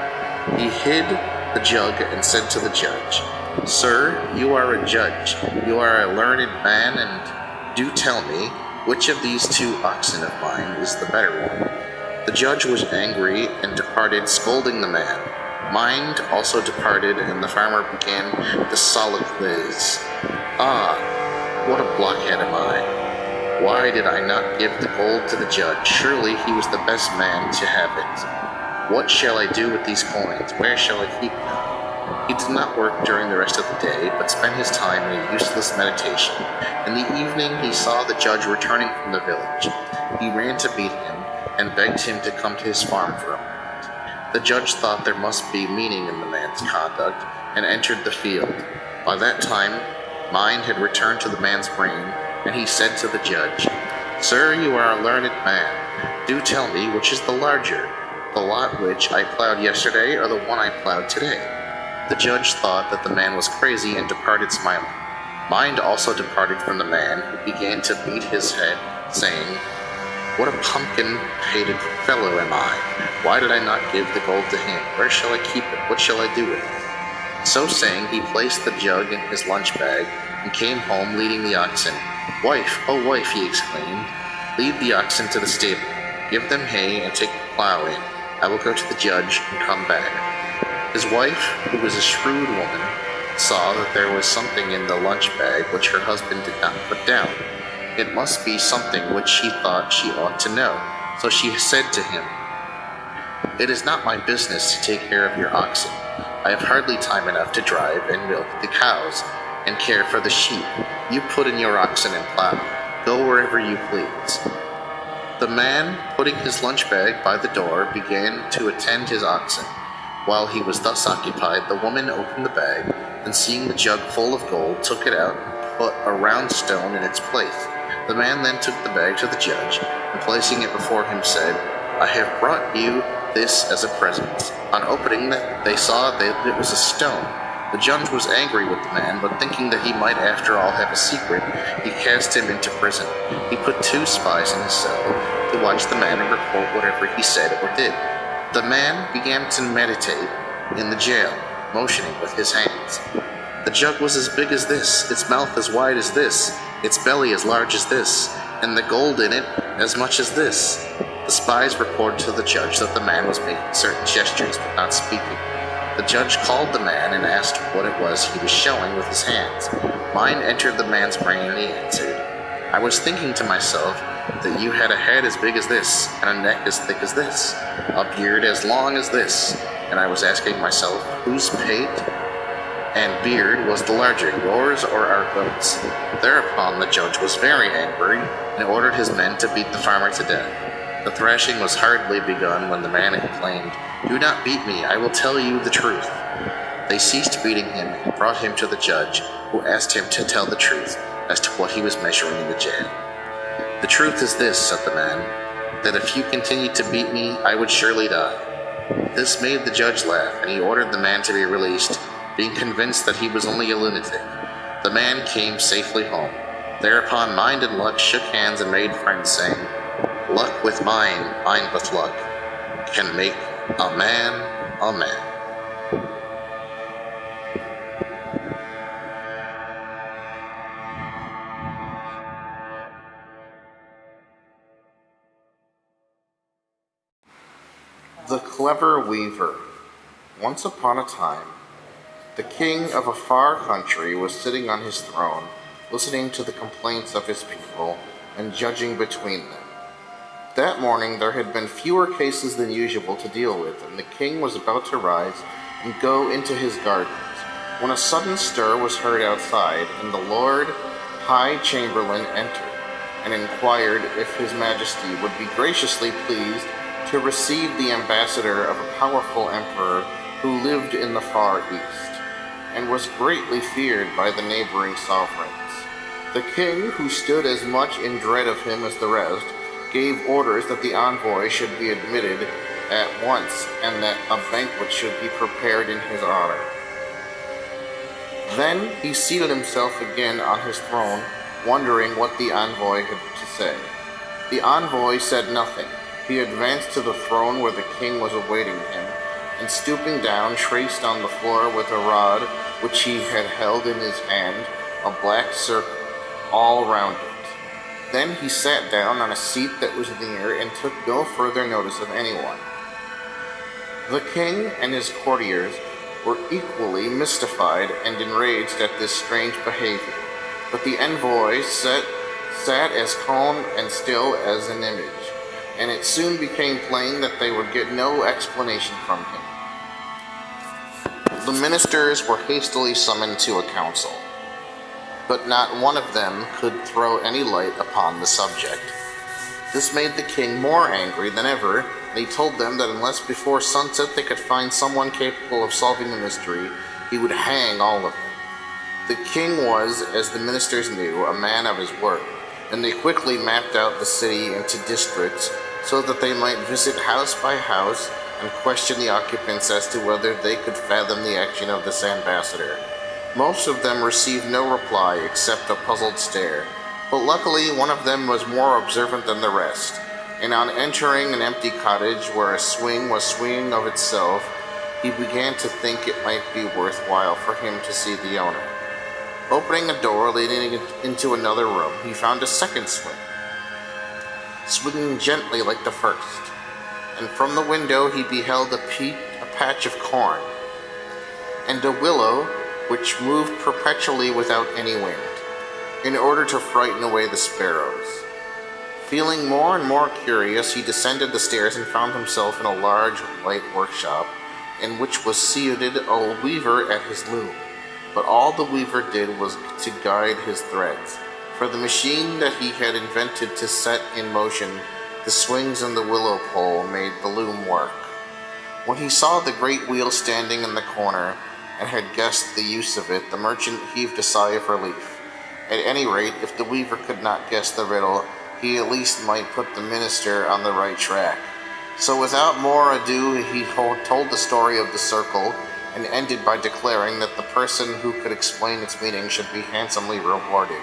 He hid the jug and said to the judge, "Sir, you are a judge. You are a learned man, and do tell me, which of these two oxen of mine is the better one?" The judge was angry and departed, scolding the man. Mind also departed, and the farmer began to soliloquize. "Ah, what a blockhead am I! Why did I not give the gold to the judge? Surely he was the best man to have it. What shall I do with these coins? Where shall I keep them?" He did not work during the rest of the day, but spent his time in a useless meditation. In the evening he saw the judge returning from the village. He ran to meet him and begged him to come to his farm for a moment. The judge thought there must be meaning in the man's conduct, and entered the field. By that time, mind had returned to the man's brain, and he said to the judge, "Sir, you are a learned man. Do tell me, which is the larger, the lot which I plowed yesterday, or the one I plowed today?" The judge thought that the man was crazy and departed smiling. Mind also departed from the man, who began to beat his head, saying, "What a pumpkin-headed fellow am I! Why did I not give the gold to him? Where shall I keep it? What shall I do with it?" So saying, he placed the jug in his lunch bag and came home leading the oxen. "Wife, oh wife," he exclaimed, "lead the oxen to the stable. Give them hay and take the plow in. I will go to the judge and come back." His wife, who was a shrewd woman, saw that there was something in the lunch bag which her husband did not put down. It must be something which she thought she ought to know, so she said to him, "It is not my business to take care of your oxen. I have hardly time enough to drive and milk the cows and care for the sheep. You put in your oxen and plow. Go wherever you please." The man, putting his lunch bag by the door, began to attend his oxen. While he was thus occupied, the woman opened the bag, and seeing the jug full of gold, took it out and put a round stone in its place. The man then took the bag to the judge, and placing it before him, said, "I have brought you this as a present." On opening it, they saw that it was a stone. The judge was angry with the man, but thinking that he might after all have a secret, he cast him into prison. He put 2 spies in his cell to watch the man and report whatever he said or did. The man began to meditate in the jail, motioning with his hands. "The jug was as big as this, its mouth as wide as this, its belly as large as this, and the gold in it as much as this." The spies reported to the judge that the man was making certain gestures but not speaking. The judge called the man and asked what it was he was showing with his hands. Mind entered the man's brain, and he answered, "I was thinking to myself that you had a head as big as this, and a neck as thick as this, a beard as long as this, and I was asking myself whose pate and beard was the larger, yours or our goats?" Thereupon the judge was very angry, and ordered his men to beat the farmer to death. The thrashing was hardly begun when the man exclaimed, "Do not beat me, I will tell you the truth." They ceased beating him and brought him to the judge, who asked him to tell the truth as to what he was measuring in the jail. "The truth is this," said the man, "that if you continued to beat me, I would surely die." This made the judge laugh, and he ordered the man to be released, being convinced that he was only a lunatic. The man came safely home. Thereupon Mind and Luck shook hands and made friends, saying, "Luck with mind, mind with luck, can make a man a man." The Clever Weaver. Once upon a time, the king of a far country was sitting on his throne, listening to the complaints of his people and judging between them. That morning there had been fewer cases than usual to deal with, and the king was about to rise and go into his gardens, when a sudden stir was heard outside, and the Lord High Chamberlain entered, and inquired if his majesty would be graciously pleased to receive the ambassador of a powerful emperor who lived in the far east, and was greatly feared by the neighboring sovereigns. The king, who stood as much in dread of him as the rest, gave orders that the envoy should be admitted at once, and that a banquet should be prepared in his honor. Then he seated himself again on his throne, wondering what the envoy had to say. The envoy said nothing. He advanced to the throne where the king was awaiting him, and stooping down, traced on the floor with a rod which he had held in his hand a black circle all round it. Then he sat down on a seat that was near and took no further notice of anyone. The king and his courtiers were equally mystified and enraged at this strange behavior, but the envoy sat as calm and still as an image, and it soon became plain that they would get no explanation from him. The ministers were hastily summoned to a council, but not one of them could throw any light upon the subject. This made the king more angry than ever, and he told them that unless before sunset they could find someone capable of solving the mystery, he would hang all of them. The king was, as the ministers knew, a man of his word, and they quickly mapped out the city into districts so that they might visit house by house and question the occupants as to whether they could fathom the action of this ambassador. Most of them received no reply except a puzzled stare, but luckily one of them was more observant than the rest, and on entering an empty cottage where a swing was swinging of itself, he began to think it might be worthwhile for him to see the owner. Opening a door leading into another room, he found a second swing, swinging gently like the first, and from the window he beheld a patch of corn, and a willow which moved perpetually without any wind, in order to frighten away the sparrows. Feeling more and more curious, he descended the stairs and found himself in a large light workshop, in which was seated a weaver at his loom. But all the weaver did was to guide his threads, for the machine that he had invented to set in motion the swings and the willow pole made the loom work. When he saw the great wheel standing in the corner, and had guessed the use of it, the merchant heaved a sigh of relief. At any rate, if the weaver could not guess the riddle, he at least might put the minister on the right track. So without more ado, he told the story of the circle, and ended by declaring that the person who could explain its meaning should be handsomely rewarded.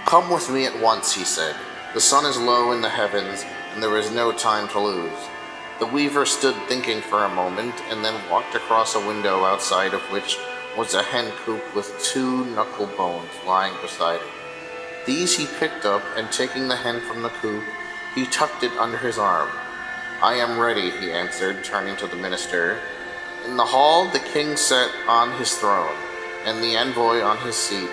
"Come with me at once," he said. "The sun is low in the heavens, and there is no time to lose." The weaver stood thinking for a moment, and then walked across a window outside of which was a hen coop with 2 knuckle bones lying beside it. These he picked up, and taking the hen from the coop, he tucked it under his arm. "I am ready," he answered, turning to the minister. In the hall the king sat on his throne, and the envoy on his seat,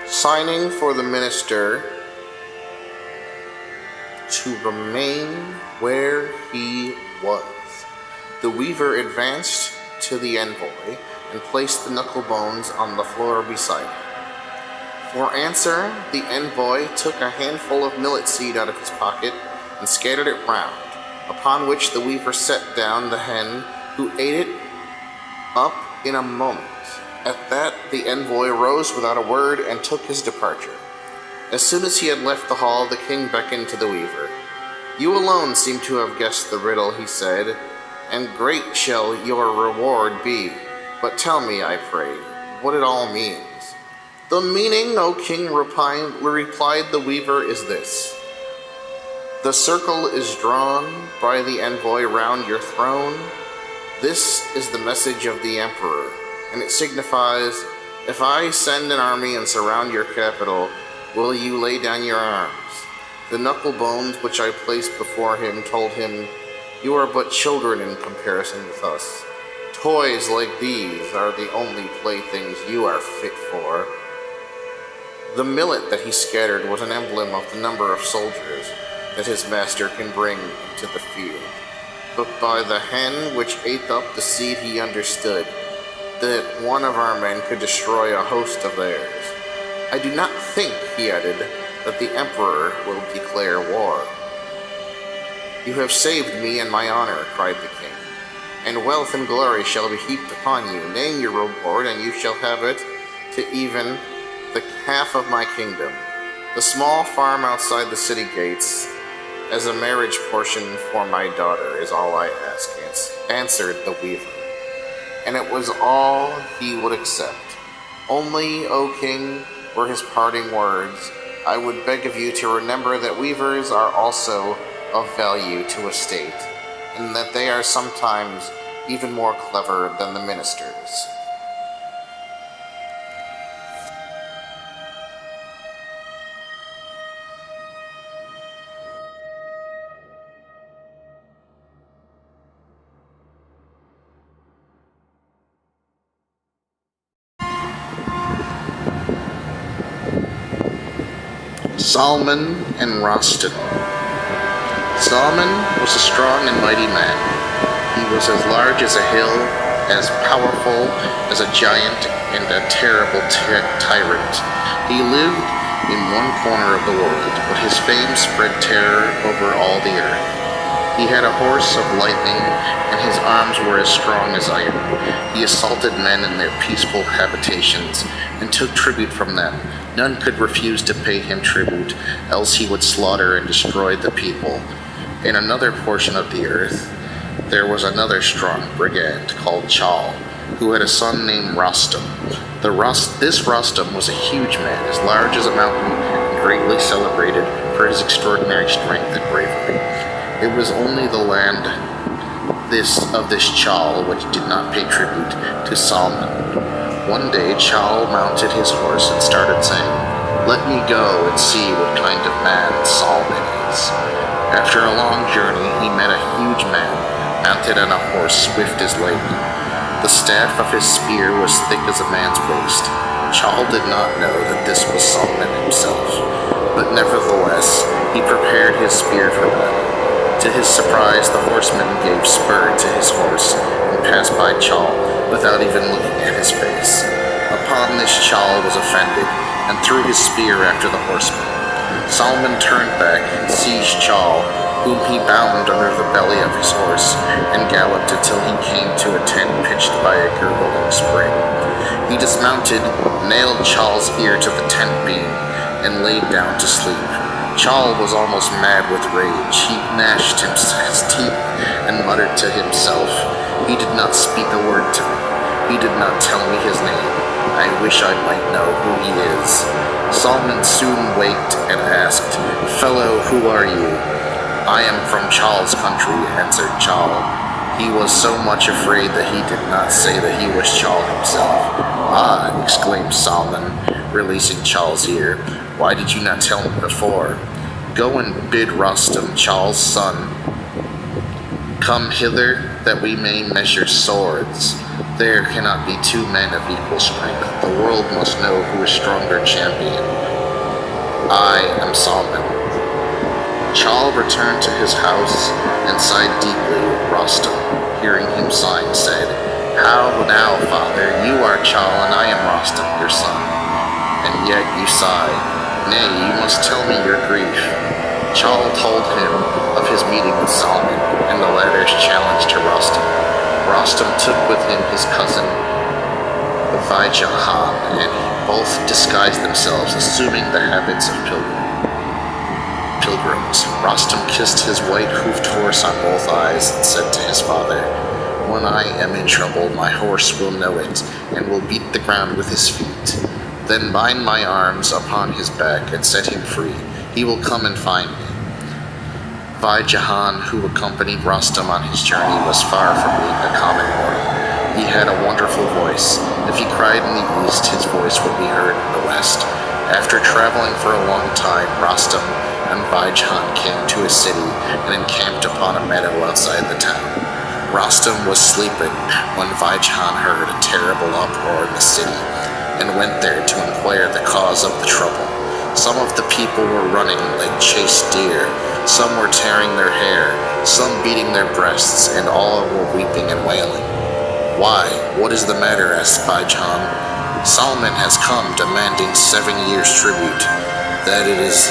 signing for the minister to remain where he was. The weaver advanced to the envoy and placed the knuckle bones on the floor beside him. For answer, the envoy took a handful of millet seed out of his pocket and scattered it round, upon which the weaver set down the hen, who ate it up in a moment. At that, the envoy rose without a word and took his departure. As soon as he had left the hall, the king beckoned to the weaver. "You alone seem to have guessed the riddle," he said, "and great shall your reward be. But tell me, I pray, what it all means." "The meaning, O king," replied the weaver, "is this. The circle is drawn by the envoy round your throne. This is the message of the emperor, and it signifies, if I send an army and surround your capital, will you lay down your arms? The knuckle bones which I placed before him told him, you are but children in comparison with us. Toys like these are the only playthings you are fit for." The millet that he scattered was an emblem of the number of soldiers that his master can bring into the field. But by the hen which ate up the seed he understood that one of our men could destroy a host of theirs. "I do not think," he added, "that the emperor will declare war." "You have saved me and my honor," cried the king, "and wealth and glory shall be heaped upon you. Name your reward, and you shall have it to even the half of my kingdom. The small farm outside the city gates, as a marriage portion for my daughter, is all I ask," answered the weaver. And it was all he would accept. "Only, O king," were his parting words, I would beg of you to remember that weavers are also of value to a state, and that they are sometimes even more clever than the ministers. Solomon and Rostam. Solomon was a strong and mighty man. He was as large as a hill, as powerful as a giant, and a terrible tyrant. He lived in one corner of the world, but his fame spread terror over all the earth. He had a horse of lightning, and his arms were as strong as iron. He assaulted men in their peaceful habitations, and took tribute from them. None could refuse to pay him tribute, else he would slaughter and destroy the people. In another portion of the earth, there was another strong brigand called Chal, who had a son named Rostam. This Rostam was a huge man, as large as a mountain, and greatly celebrated for his extraordinary strength and bravery. It was only the land of this Chal which did not pay tribute to Solomon. One day Chal mounted his horse and started saying, "Let me go and see what kind of man Solomon is." After a long journey, he met a huge man, mounted on a horse swift as lightning. The staff of his spear was thick as a man's waist. Chal did not know that this was Solomon himself, but nevertheless he prepared his spear for battle. To his surprise, the horseman gave spur to his horse and passed by Chal without even looking at his face. Upon this, Chal was offended and threw his spear after the horseman. Solomon turned back and seized Chal, whom he bound under the belly of his horse, and galloped until he came to a tent pitched by a gurgling spring. He dismounted, nailed Chal's ear to the tent beam, and laid down to sleep. Chal was almost mad with rage. He gnashed his teeth and muttered to himself, "He did not speak a word to me. He did not tell me his name. I wish I might know who he is." Solomon soon waked and asked, "Fellow, who are you?" "I am from Chal's country," answered Chal. He was so much afraid that he did not say that he was Chal himself. "Ah," exclaimed Solomon, releasing Chal's ear, "why did you not tell me before? Go and bid Rostam, Chal's son, come hither that we may measure swords. There cannot be two men of equal strength. The world must know who is stronger champion. I am Solomon." Chal returned to his house and sighed deeply. Rostam, hearing him sighing, said, "How now, father? You are Chal and I am Rostam, your son. And yet you sigh. Nay, you must tell me your grief." Chal told him of his meeting with Solomon and the latter's challenge to Rostam. Rostam took with him his cousin Jahan, and both disguised themselves, assuming the habits of pilgrims. Rostam kissed his white-hoofed horse on both eyes and said to his father, "When I am in trouble, my horse will know it and will beat the ground with his feet. Then bind my arms upon his back and set him free. He will come and find me." Jahan, who accompanied Rostam on his journey, was far from being a common mortal. He had a wonderful voice. If he cried in the east, his voice would be heard in the west. After traveling for a long time, Rostam and Jahan came to a city and encamped upon a meadow outside the town. Rostam was sleeping when Jahan heard a terrible uproar in the city and went there to inquire the cause of the trouble. Some of the people were running like chased deer, some were tearing their hair, some beating their breasts, and all were weeping and wailing. "Why? What is the matter?" asked Jahan. "Solomon has come demanding 7 years' tribute." "That it is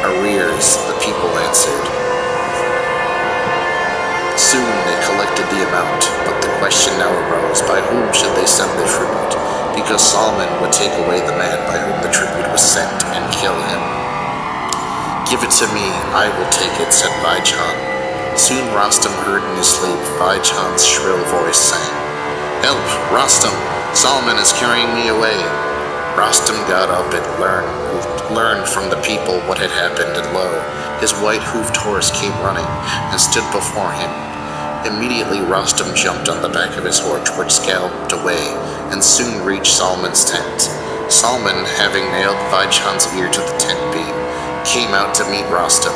arrears," the people answered. Soon they collected the amount, but the question now arose, by whom should they send the tribute? Because Solomon would take away the man by whom the tribute was sent and kill him. "Give it to me, I will take it," said Jahan. Soon Rostam heard in his sleep Jahan's shrill voice saying, "Help, Rostam! Solomon is carrying me away." Rostam got up and learned from the people what had happened, and lo, his white-hoofed horse came running and stood before him. Immediately Rostam jumped on the back of his horse, which galloped away, and soon reached Salman's tent. Salman, having nailed Vaijan's ear to the tent beam, came out to meet Rostam.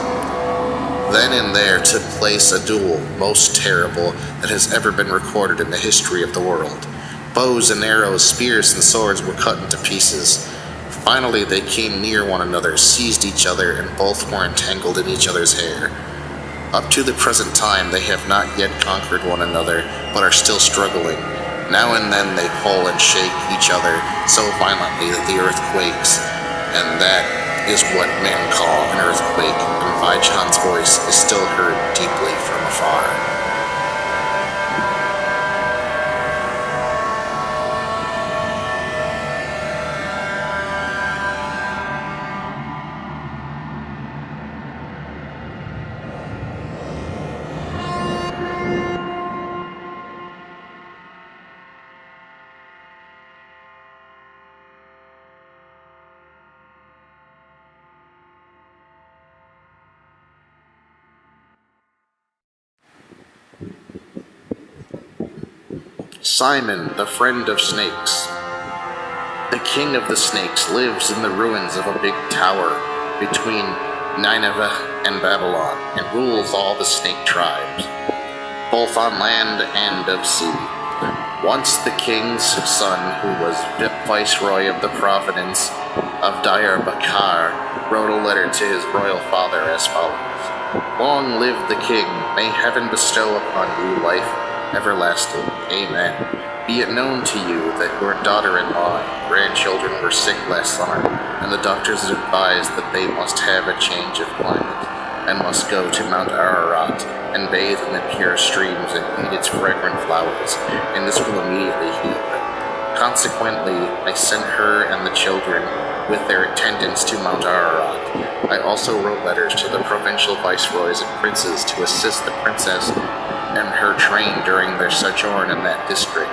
Then and there took place a duel most terrible that has ever been recorded in the history of the world. Bows and arrows, spears and swords were cut into pieces. Finally they came near one another, seized each other, and both were entangled in each other's hair. Up to the present time they have not yet conquered one another, but are still struggling. Now and then they pull and shake each other so violently that the earth quakes, and that is what men call an earthquake, and Vaijan's voice is still heard deeply from afar. Simon, the friend of snakes. The king of the snakes lives in the ruins of a big tower between Nineveh and Babylon, and rules all the snake tribes, both on land and of sea. Once the king's son, who was viceroy of the province of Diyarbakir, wrote a letter to his royal father as follows: "Long live the king, may heaven bestow upon you life everlasting. Amen. Be it known to you that your daughter-in-law and grandchildren were sick last summer, and the doctors advised that they must have a change of climate, and must go to Mount Ararat and bathe in the pure streams and eat its fragrant flowers, and this will immediately heal them. Consequently, I sent her and the children with their attendants to Mount Ararat. I also wrote letters to the provincial viceroys and princes to assist the princess and her train during their sojourn in that district.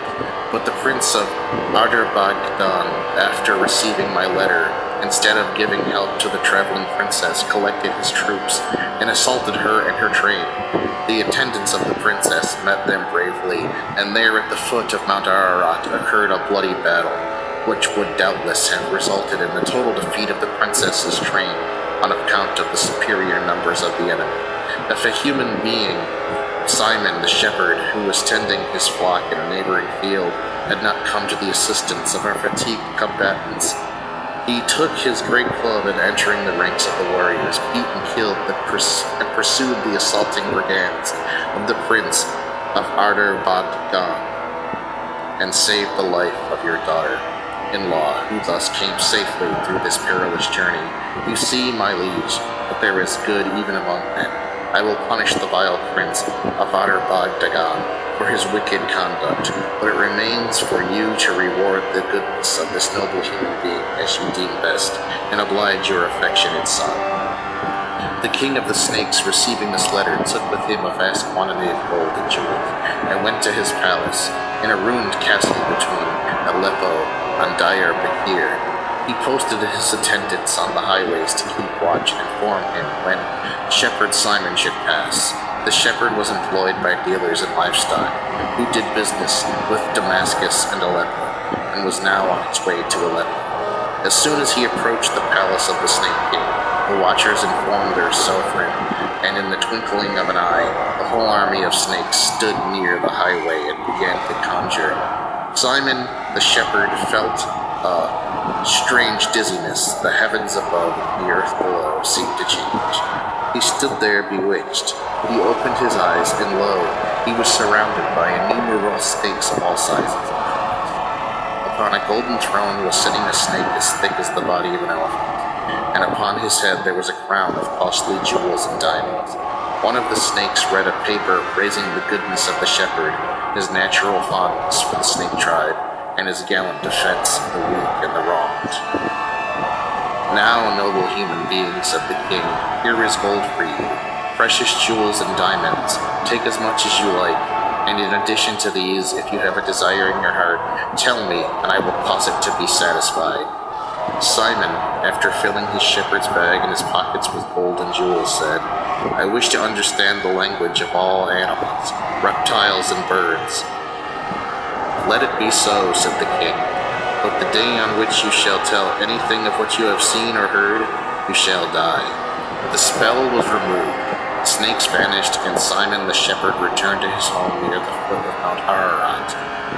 But the prince of Azerbaijan, after receiving my letter, instead of giving help to the traveling princess, collected his troops and assaulted her and her train. The attendants of the princess met them bravely, and there at the foot of Mount Ararat occurred a bloody battle, which would doubtless have resulted in the total defeat of the princess's train on account of the superior numbers of the enemy. If a human being, Simon the shepherd, who was tending his flock in a neighboring field, had not come to the assistance of our fatigued combatants, he took his great club and, entering the ranks of the warriors, beat and killed and pursued the assaulting brigands of the prince of Azerbaijan, and saved the life of your daughter-in-law, who thus came safely through this perilous journey. You see, my liege, that there is good even among men. I will punish the vile prince of Azerbaijan for his wicked conduct, but it remains for you to reward the goodness of this noble human being as you deem best, and oblige your affectionate son." The king of the snakes, receiving this letter, took with him a vast quantity of gold and jewels, and went to his palace, in a ruined castle between Aleppo and Diyarbakir. He posted his attendants on the highways to keep watch and inform him when shepherd Simon should pass. The shepherd was employed by dealers in livestock, who did business with Damascus and Aleppo, and was now on his way to Aleppo. As soon as he approached the palace of the Snake King, the watchers informed their sovereign, and in the twinkling of an eye, the whole army of snakes stood near the highway and began to conjure. Simon the shepherd felt a strange dizziness. The heavens above and the earth below seemed to change. He stood there bewitched. He opened his eyes, and lo, he was surrounded by innumerable snakes of all sizes. Upon a golden throne was sitting a snake as thick as the body of an elephant, and upon his head there was a crown of costly jewels and diamonds. One of the snakes read a paper praising the goodness of the shepherd, his natural fondness for the snake tribe, and his gallant defense of the weak and the wronged. "Now, noble human being," said the king, "here is gold for you, precious jewels and diamonds. Take as much as you like, and in addition to these, if you have a desire in your heart, tell me, and I will cause it to be satisfied." Simon, after filling his shepherd's bag and his pockets with gold and jewels, said, I wish to understand the language of all animals, reptiles and birds. Let it be so, said the king, but the day on which you shall tell anything of what you have seen or heard, you shall die. The spell was removed, the snakes vanished, and Simon the shepherd returned to his home near the foot of Mount Ararat.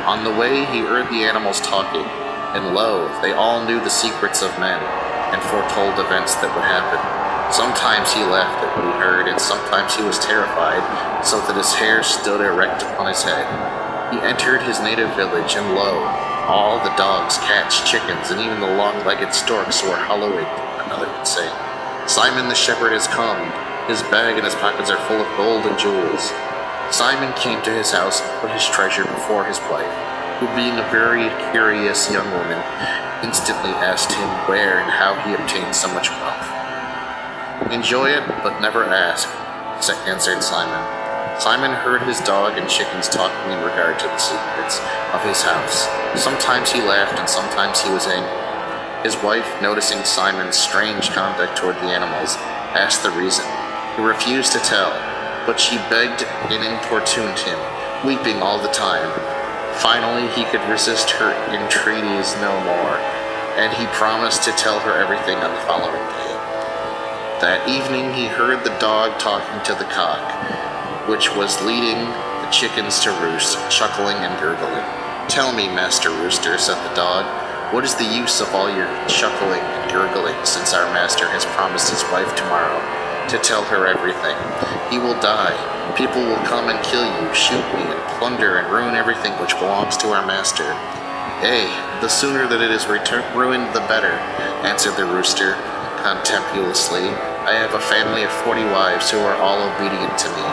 On the way he heard the animals talking, and lo, they all knew the secrets of men, and foretold events that would happen. Sometimes he laughed at what he heard, and sometimes he was terrified, so that his hair stood erect upon his head. He entered his native village, and lo, all the dogs, cats, chickens, and even the long-legged storks were hallooing, another would say, Simon the shepherd has come. His bag and his pockets are full of gold and jewels. Simon came to his house and put his treasure before his wife, who, being a very curious young woman, instantly asked him where and how he obtained so much wealth. Enjoy it, but never ask, answered Simon. Simon heard his dog and chickens talking in regard to the secrets of his house. Sometimes he laughed and sometimes he was angry. His wife, noticing Simon's strange conduct toward the animals, asked the reason. He refused to tell, but she begged and importuned him, weeping all the time. Finally, he could resist her entreaties no more, and he promised to tell her everything on the following day. That evening he heard the dog talking to the cock, which was leading the chickens to roost, chuckling and gurgling. Tell me, Master Rooster, said the dog, what is the use of all your chuckling and gurgling, since our master has promised his wife tomorrow to tell her everything? He will die. People will come and kill you, shoot me, and plunder and ruin everything which belongs to our master. The sooner that it is ruined, the better, answered the rooster contemptuously. I have a family of 40 wives who are all obedient to me.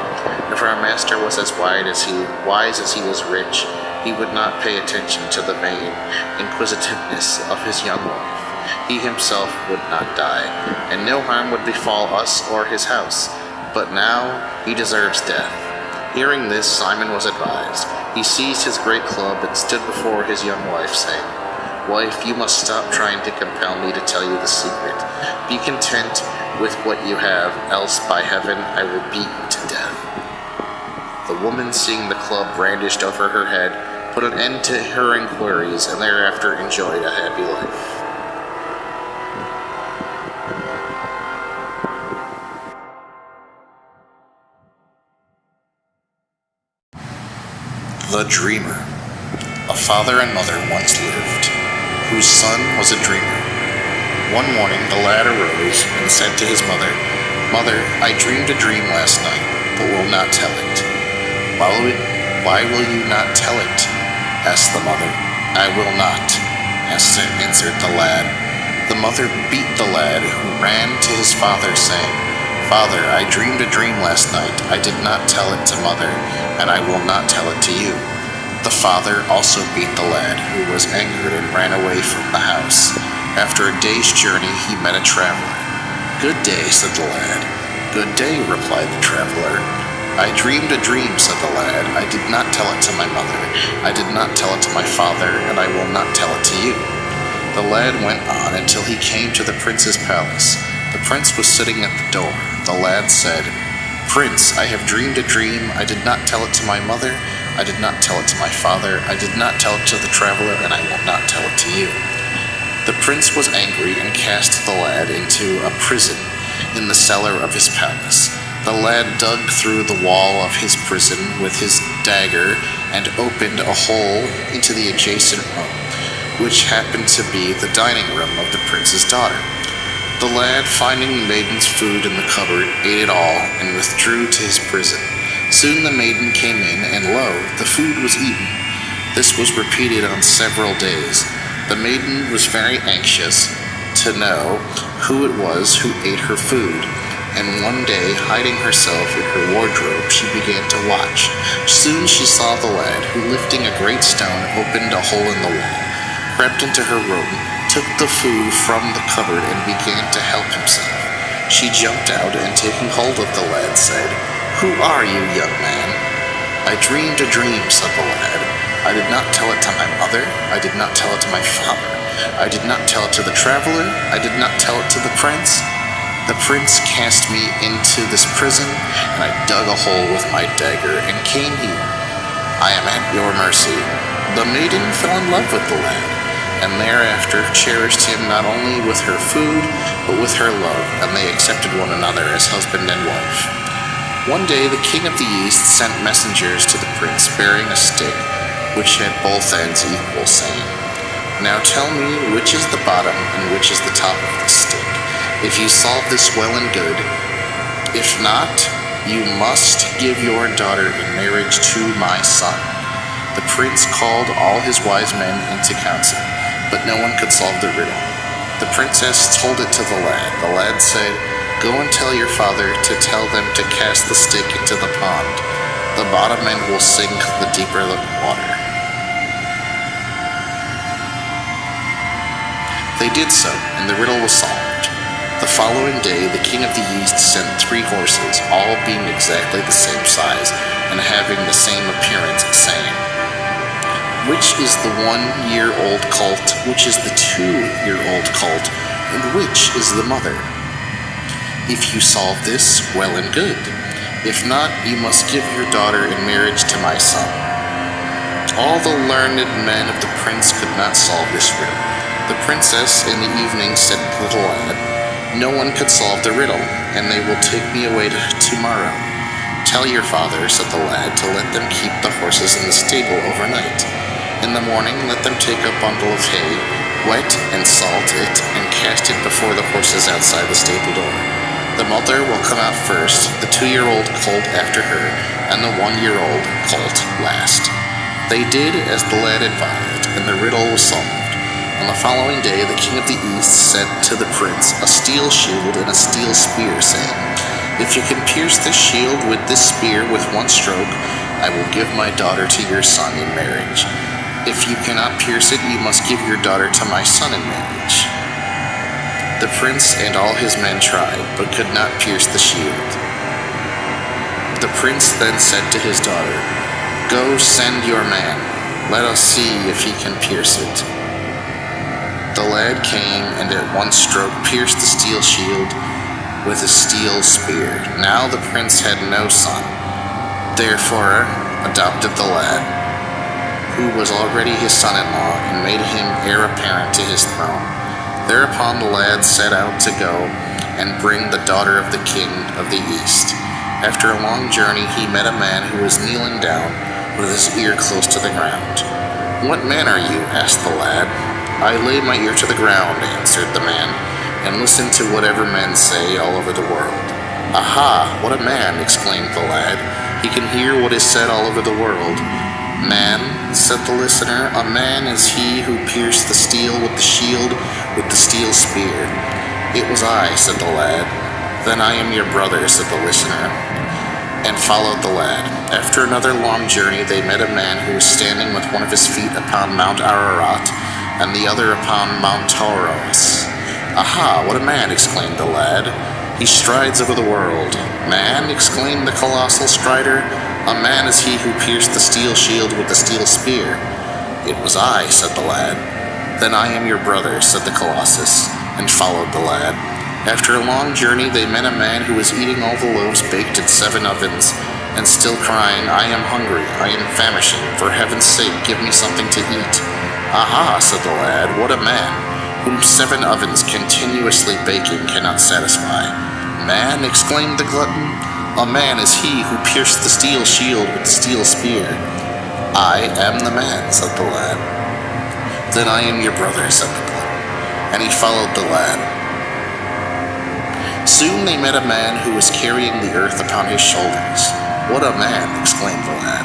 If our master was as wise as he was rich, he would not pay attention to the vain inquisitiveness of his young wife. He himself would not die, and no harm would befall us or his house. But now he deserves death. Hearing this, Simon was advised. He seized his great club and stood before his young wife, saying, Wife, you must stop trying to compel me to tell you the secret. Be content with what you have, else by heaven I will beat you to death. The woman, seeing the club brandished over her head, put an end to her inquiries and thereafter enjoyed a happy life. The Dreamer. A father and mother once lived, whose son was a dreamer. One morning the lad arose and said to his mother, Mother, I dreamed a dream last night, but will not tell it. Why will you not tell it? Asked the mother. I will not, answered the lad. The mother beat the lad, who ran to his father, saying, Father, I dreamed a dream last night. I did not tell it to mother, and I will not tell it to you. The father also beat the lad, who was angered and ran away from the house. After a day's journey, he met a traveler. Good day, said the lad. Good day, replied the traveler. I dreamed a dream, said the lad. I did not tell it to my mother. I did not tell it to my father, and I will not tell it to you. The lad went on until he came to the prince's palace. The prince was sitting at the door. The lad said, Prince, I have dreamed a dream. I did not tell it to my mother. I did not tell it to my father. I did not tell it to the traveler, and I will not tell it to you. The prince was angry and cast the lad into a prison in the cellar of his palace. The lad dug through the wall of his prison with his dagger and opened a hole into the adjacent room, which happened to be the dining room of the prince's daughter. The lad, finding the maiden's food in the cupboard, ate it all and withdrew to his prison. Soon the maiden came in, and lo, the food was eaten. This was repeated on several days. The maiden was very anxious to know who it was who ate her food, and one day, hiding herself in her wardrobe, she began to watch. Soon she saw the lad, who, lifting a great stone, opened a hole in the wall, crept into her room, took the food from the cupboard, and began to help himself. She jumped out, and taking hold of the lad, said, Who are you, young man? I dreamed a dream, said the lad. I did not tell it to my mother. I did not tell it to my father. I did not tell it to the traveler. I did not tell it to the prince. The prince cast me into this prison, and I dug a hole with my dagger and came here. I am at your mercy." The maiden fell in love with the lad, and thereafter cherished him not only with her food, but with her love, and they accepted one another as husband and wife. One day the king of the east sent messengers to the prince bearing a stick, which had both ends equal, saying, "Now tell me which is the bottom and which is the top of the stick. If you solve this well and good. If not, you must give your daughter in marriage to my son." The prince called all his wise men into council, but no one could solve the riddle. The princess told it to the lad. The lad said, "Go and tell your father to tell them to cast the stick into the pond. The bottom end will sink the deeper the water." They did so, and the riddle was solved. The following day, the king of the east sent 3 horses, all being exactly the same size and having the same appearance, saying, "Which is the 1-year-old colt, which is the 2-year-old colt, and which is the mother? If you solve this, well and good. If not, you must give your daughter in marriage to my son." All the learned men of the prince could not solve this riddle. The princess in the evening said to the lad, "No one could solve the riddle, and they will take me away tomorrow. Tell your father," said the lad, "to let them keep the horses in the stable overnight. In the morning let them take a bundle of hay, wet and salt it, and cast it before the horses outside the stable door. The mother will come out first, the 2-year-old colt after her, and the 1-year-old colt last." They did as the lad advised, and the riddle was solved. On the following day, the king of the east sent to the prince a steel shield and a steel spear, saying, "If you can pierce this shield with this spear with one stroke, I will give my daughter to your son in marriage. If you cannot pierce it, you must give your daughter to my son in marriage." The prince and all his men tried, but could not pierce the shield. The prince then said to his daughter, "Go send your man. Let us see if he can pierce it." The lad came and at one stroke pierced the steel shield with a steel spear. Now the prince had no son, therefore adopted the lad, who was already his son-in-law, and made him heir apparent to his throne. Thereupon the lad set out to go and bring the daughter of the king of the east. After a long journey he met a man who was kneeling down with his ear close to the ground. "What man are you?" asked the lad. "I lay my ear to the ground," answered the man, "and listen to whatever men say all over the world." "Aha, what a man!" exclaimed the lad. "He can hear what is said all over the world." "Man," said the listener, "a man is he who pierced the steel with the shield with the steel spear." "It was I," said the lad. "Then I am your brother," said the listener, and followed the lad. After another long journey they met a man who was standing with one of his feet upon Mount Ararat, and the other upon Mount Taurus. "Aha, what a man!" exclaimed the lad. "He strides over the world." "Man," exclaimed the colossal strider, "a man is he who pierced the steel shield with the steel spear." "It was I," said the lad. "Then I am your brother," said the colossus, and followed the lad. After a long journey they met a man who was eating all the loaves baked in 7 ovens, and still crying, "I am hungry, I am famishing, for heaven's sake give me something to eat." "Aha," said the lad, "what a man, whom 7 ovens continuously baking cannot satisfy." "Man," exclaimed the glutton, "a man is he who pierced the steel shield with the steel spear." "I am the man," said the lad. "Then I am your brother," said the glutton, and he followed the lad. Soon they met a man who was carrying the earth upon his shoulders. "What a man!" exclaimed the lad.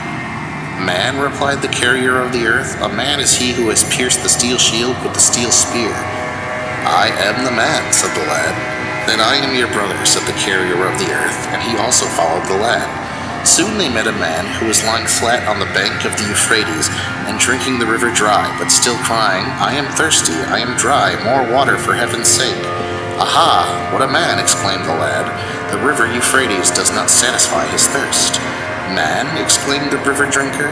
"Man," replied the carrier of the earth, "a man is he who has pierced the steel shield with the steel spear." "I am the man," said the lad. "Then I am your brother," said the carrier of the earth, and he also followed the lad. Soon they met a man who was lying flat on the bank of the Euphrates and drinking the river dry, but still crying, "I am thirsty, I am dry, more water for heaven's sake." "Aha, what a man!" exclaimed the lad. "The river Euphrates does not satisfy his thirst." "Man," exclaimed the river drinker,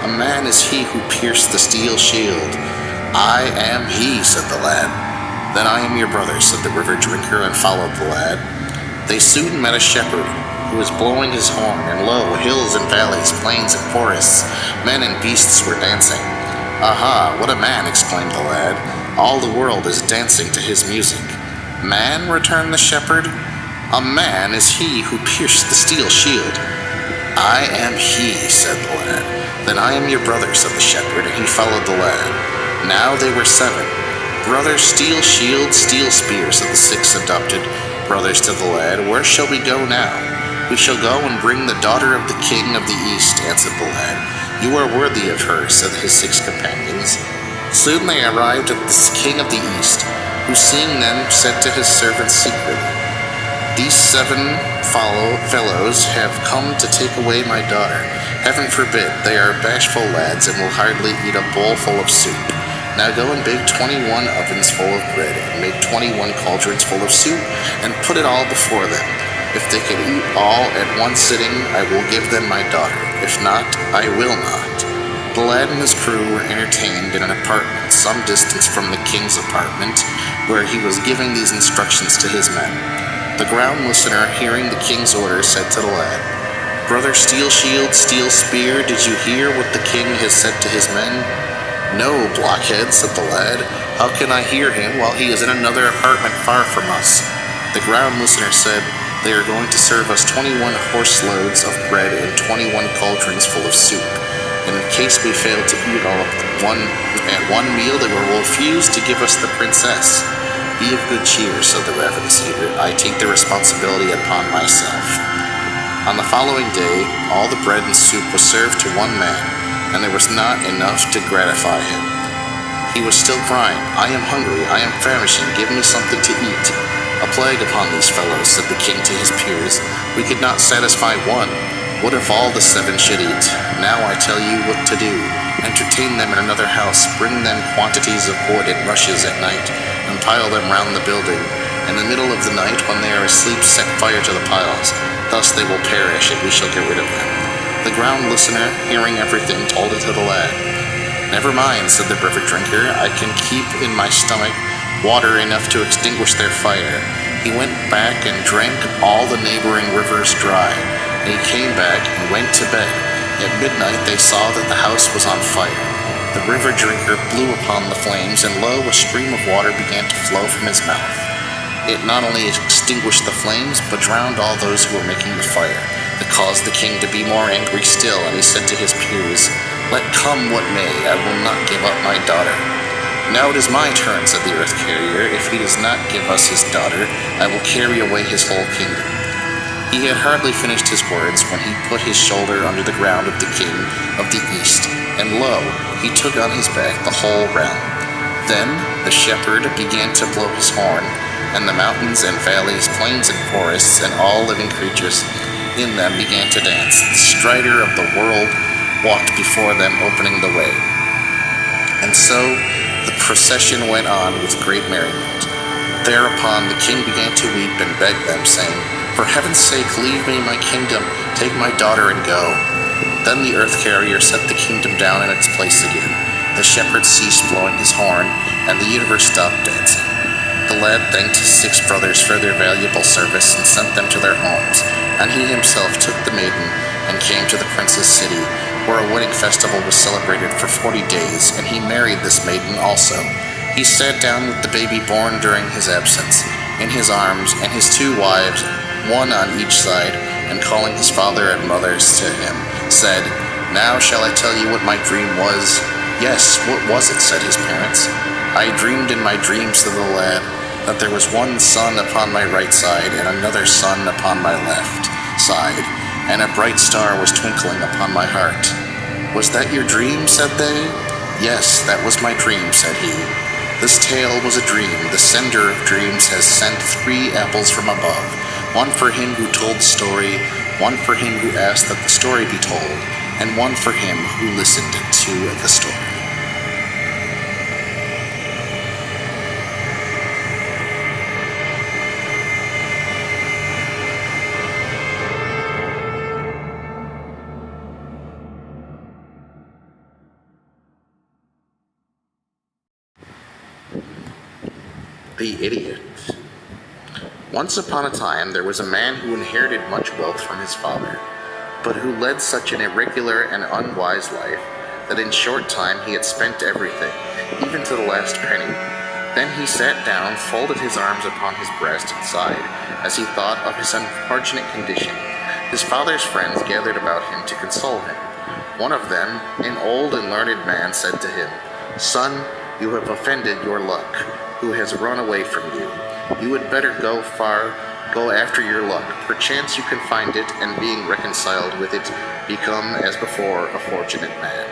"a man is he who pierced the steel shield." "I am he," said the lad. "Then I am your brother," said the river drinker, and followed the lad. They soon met a shepherd, who was blowing his horn, and lo, hills and valleys, plains and forests, men and beasts were dancing. "Aha, what a man!" exclaimed the lad. "All the world is dancing to his music." "Man?" returned the shepherd. "A man is he who pierced the steel shield." "I am he," said the lad. "Then I am your brother," said the shepherd, and he followed the lad. Now they were 7. "Brother, steel shield, steel spear," said the 6 adopted brothers to the lad. "Where shall we go now?" "We shall go and bring the daughter of the king of the east," answered the lad. "You are worthy of her," said his 6 companions. Soon they arrived at the king of the east, who seeing them said to his servants secretly, "These 7 fellows have come to take away my daughter. Heaven forbid, they are bashful lads and will hardly eat a bowl full of soup. Now go and bake 21 ovens full of bread, and make 21 cauldrons full of soup, and put it all before them. If they can eat all at one sitting, I will give them my daughter. If not, I will not." The lad and his crew were entertained in an apartment some distance from the king's apartment, where he was giving these instructions to his men. The ground listener, hearing the king's order, said to the lad, "Brother Steel Shield, Steel Spear, did you hear what the king has said to his men?" "No, blockhead," said the lad. "How can I hear him while he is in another apartment far from us?" The ground listener said, "They are going to serve us 21 horse loads of bread and 21 cauldrons full of soup. And in case we fail to eat all at one meal, they will refuse to give us the princess." "Be of good cheer," said the ravenous eater. "I take the responsibility upon myself." On the following day, all the bread and soup was served to one man, and there was not enough to gratify him. He was still crying, "I am hungry, I am famishing, give me something to eat." "A plague upon these fellows," said the king to his peers. "We could not satisfy one. What if all the 7 should eat? Now I tell you what to do. Entertain them in another house, bring them quantities of wood and rushes at night, and pile them round the building. In the middle of the night, when they are asleep, set fire to the piles. Thus they will perish, and we shall get rid of them." The ground listener, hearing everything, told it to the lad. "Never mind," said the river drinker. "I can keep in my stomach water enough to extinguish their fire." He went back and drank all the neighboring rivers dry, and he came back and went to bed. At midnight they saw that the house was on fire. The river drinker blew upon the flames, and lo, a stream of water began to flow from his mouth. It not only extinguished the flames, but drowned all those who were making the fire. That caused the king to be more angry still, and he said to his peers, "Let come what may, I will not give up my daughter." "Now it is my turn," said the earth carrier. "If he does not give us his daughter, I will carry away his whole kingdom." He had hardly finished his words when he put his shoulder under the ground of the king of the east, and lo, he took on his back the whole realm. Then the shepherd began to blow his horn, and the mountains and valleys, plains and forests, and all living creatures in them began to dance. The strider of the world walked before them, opening the way. And so the procession went on with great merriment. Thereupon the king began to weep and beg them, saying, "For heaven's sake, leave me my kingdom, take my daughter and go." Then the earth carrier set the kingdom down in its place again. The shepherd ceased blowing his horn, and the universe stopped dancing. The lad thanked his 6 brothers for their valuable service and sent them to their homes, and he himself took the maiden and came to the prince's city, where a wedding festival was celebrated for 40 days, and he married this maiden also. He sat down with the baby born during his absence in his arms, and his 2 wives, one on each side, and calling his father and mothers to him, said, "Now shall I tell you what my dream was?" "Yes, what was it?" said his parents. "I dreamed in my dream," said the lad, "that there was one sun upon my right side and another sun upon my left side, and a bright star was twinkling upon my heart." "Was that your dream?" said they. "Yes, that was my dream," said he. "This tale was a dream. The sender of dreams has sent 3 apples from above, one for him who told the story, one for him who asked that the story be told, and one for him who listened to the story." The Idiot. Once upon a time, there was a man who inherited much wealth from his father, but who led such an irregular and unwise life that in short time he had spent everything, even to the last penny. Then he sat down, folded his arms upon his breast, and sighed, as he thought of his unfortunate condition. His father's friends gathered about him to console him. One of them, an old and learned man, said to him, "Son, you have offended your luck, who has run away from you. You had better go after your luck. Perchance you can find it, and being reconciled with it, become as before a fortunate man."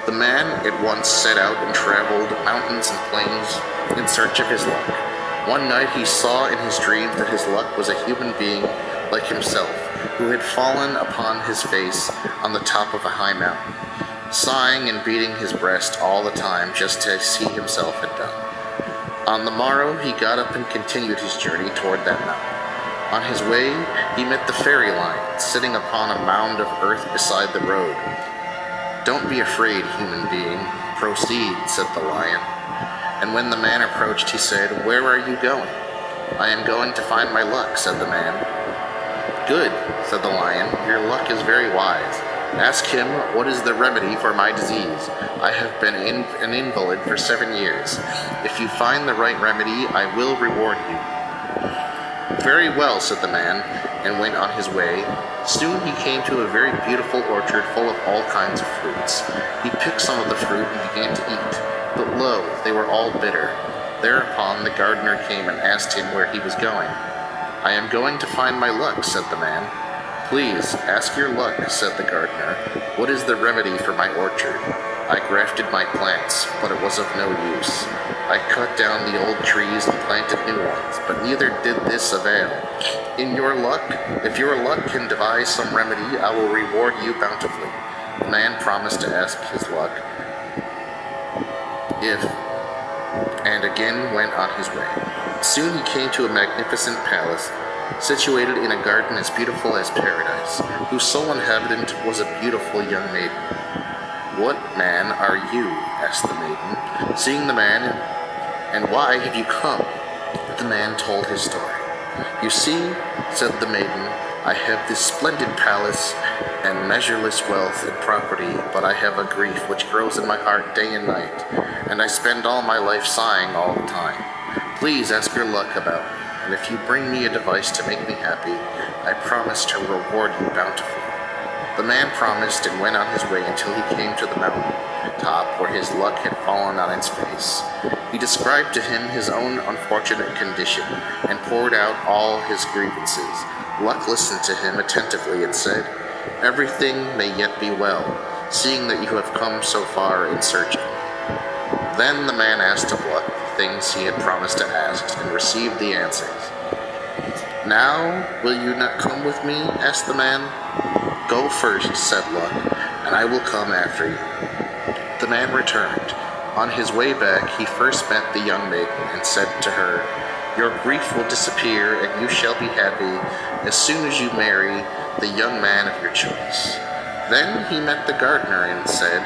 The man at once set out and traveled mountains and plains in search of his luck. One night he saw in his dreams that his luck was a human being like himself, who had fallen upon his face on the top of a high mountain, sighing and beating his breast all the time, just as he himself had done. On the morrow he got up and continued his journey toward that mountain. On his way he met the fairy lion, sitting upon a mound of earth beside the road. "Don't be afraid, human being. Proceed," said the lion. And when the man approached, he said, "Where are you going?" "I am going to find my luck," said the man. "Good," said the lion. "Your luck is very wise. Ask him what is the remedy for my disease. I have been an invalid for 7 years. If you find the right remedy, I will reward you." "Very well," said the man, and went on his way. Soon he came to a very beautiful orchard full of all kinds of fruits. He picked some of the fruit and began to eat, but lo, they were all bitter. Thereupon the gardener came and asked him where he was going. "I am going to find my luck," said the man. "Please, ask your luck," said the gardener. "What is the remedy for my orchard? I grafted my plants, but it was of no use. I cut down the old trees and planted new ones, but neither did this avail. If your luck can devise some remedy, I will reward you bountifully." The man promised to ask his luck, and again went on his way. Soon he came to a magnificent palace, situated in a garden as beautiful as paradise, whose sole inhabitant was a beautiful young maiden. "What man are you?" asked the maiden, seeing the man, "and why have you come?" The man told his story. "You see," said the maiden, "I have this splendid palace and measureless wealth and property, but I have a grief which grows in my heart day and night, and I spend all my life sighing all the time. Please ask your luck about me, and if you bring me a device to make me happy, I promise to reward you bountifully." The man promised and went on his way until he came to the mountain top where his luck had fallen on its face. He described to him his own unfortunate condition and poured out all his grievances. Luck listened to him attentively and said, "Everything may yet be well, seeing that you have come so far in search of me." Then the man asked of Luck the things he had promised to ask and received the answers. "Now will you not come with me?" asked the man. "Go first," said Luck, "and I will come after you." The man returned. On his way back, he first met the young maiden and said to her, "Your grief will disappear, and you shall be happy as soon as you marry the young man of your choice." Then he met the gardener and said,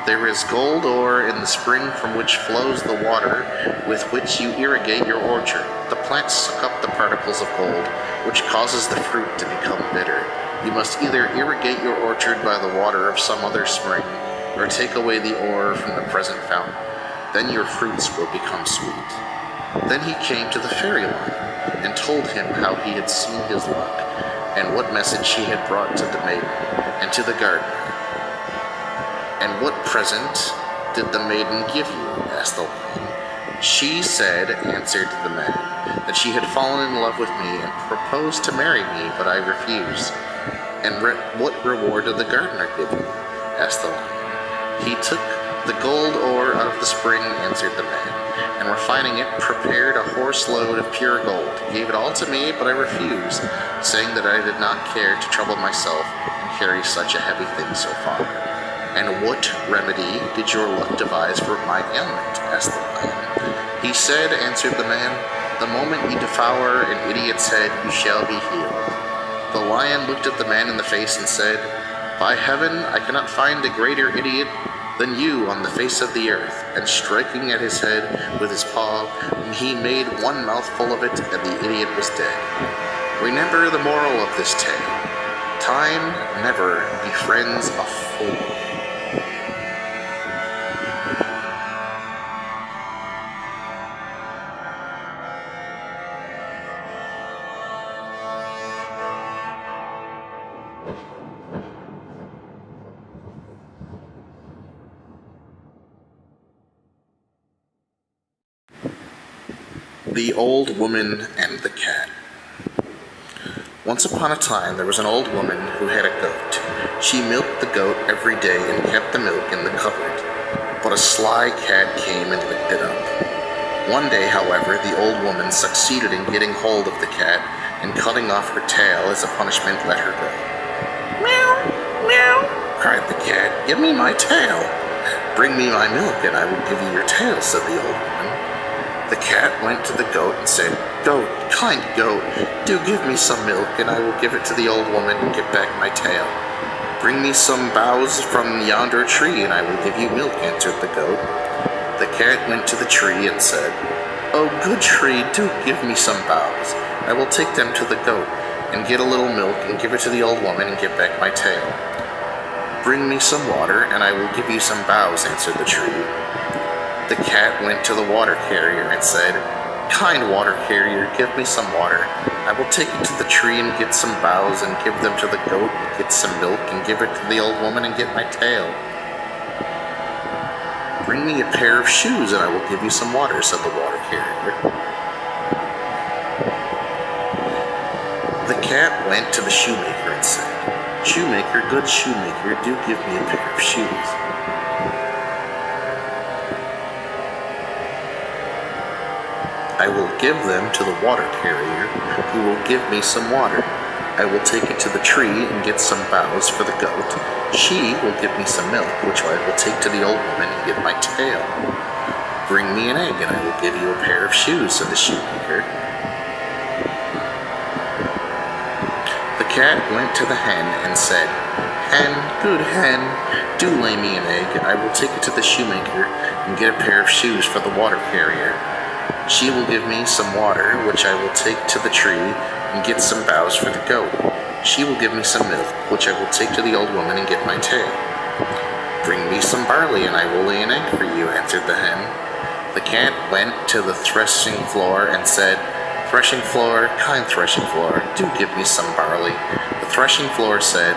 "There is gold ore in the spring from which flows the water with which you irrigate your orchard. The plants suck up the particles of gold, which causes the fruit to become bitter. You must either irrigate your orchard by the water of some other spring, or take away the ore from the present fountain. Then your fruits will become sweet." Then he came to the fairy lion and told him how he had seen his luck, and what message he had brought to the maiden and to the gardener. "And what present did the maiden give you?" asked the lion. "She said," answered the man, "that she had fallen in love with me and proposed to marry me, but I refused." "And what reward did the gardener give you?" asked the lion. "He took the gold ore out of the spring," answered the man, "and refining it, prepared a horse load of pure gold. He gave it all to me, but I refused, saying that I did not care to trouble myself and carry such a heavy thing so far." "And what remedy did your luck devise for my ailment?" asked the lion. "He said," answered the man, "the moment you devour an idiot's head, you shall be healed." The lion looked at the man in the face and said, "By heaven, I cannot find a greater idiot than you on the face of the earth. And striking at his head with his paw, he made one mouthful of it, and the idiot was dead. Remember the moral of this tale. Time never befriends a fool. The Old Woman and the Cat. Once upon a time there was an old woman who had a goat. She milked the goat every day and kept the milk in the cupboard. But a sly cat came and licked it up. One day, however, the old woman succeeded in getting hold of the cat and cutting off her tail as a punishment let her go. "Meow, meow," cried the cat, "give me my tail." "Bring me my milk and I will give you your tail," said the old woman. The cat went to the goat and said, "Goat, kind goat, do give me some milk, and I will give it to the old woman and get back my tail." "Bring me some boughs from yonder tree, and I will give you milk," answered the goat. The cat went to the tree and said, "Oh, good tree, do give me some boughs. I will take them to the goat, and get a little milk, and give it to the old woman, and get back my tail." "Bring me some water, and I will give you some boughs," answered the tree. The cat went to the water carrier and said, "Kind water carrier, give me some water. I will take it to the tree and get some boughs and give them to the goat, and get some milk and give it to the old woman and get my tail." "Bring me a pair of shoes and I will give you some water," said the water carrier. The cat went to the shoemaker and said, "Shoemaker, good shoemaker, do give me a pair of shoes." "I will give them to the water carrier, who will give me some water. I will take it to the tree and get some boughs for the goat. She will give me some milk, which I will take to the old woman and get my tail. Bring me an egg and I will give you a pair of shoes," said the shoemaker. The cat went to the hen and said, "Hen, good hen, do lay me an egg, and I will take it to the shoemaker and get a pair of shoes for the water carrier. She will give me some water, which I will take to the tree and get some boughs for the goat. She will give me some milk, which I will take to the old woman and get my tail. Bring me some barley, and I will lay an egg for you," answered the hen. The cat went to the threshing floor and said, "Threshing floor, kind threshing floor, do give me some barley." The threshing floor said,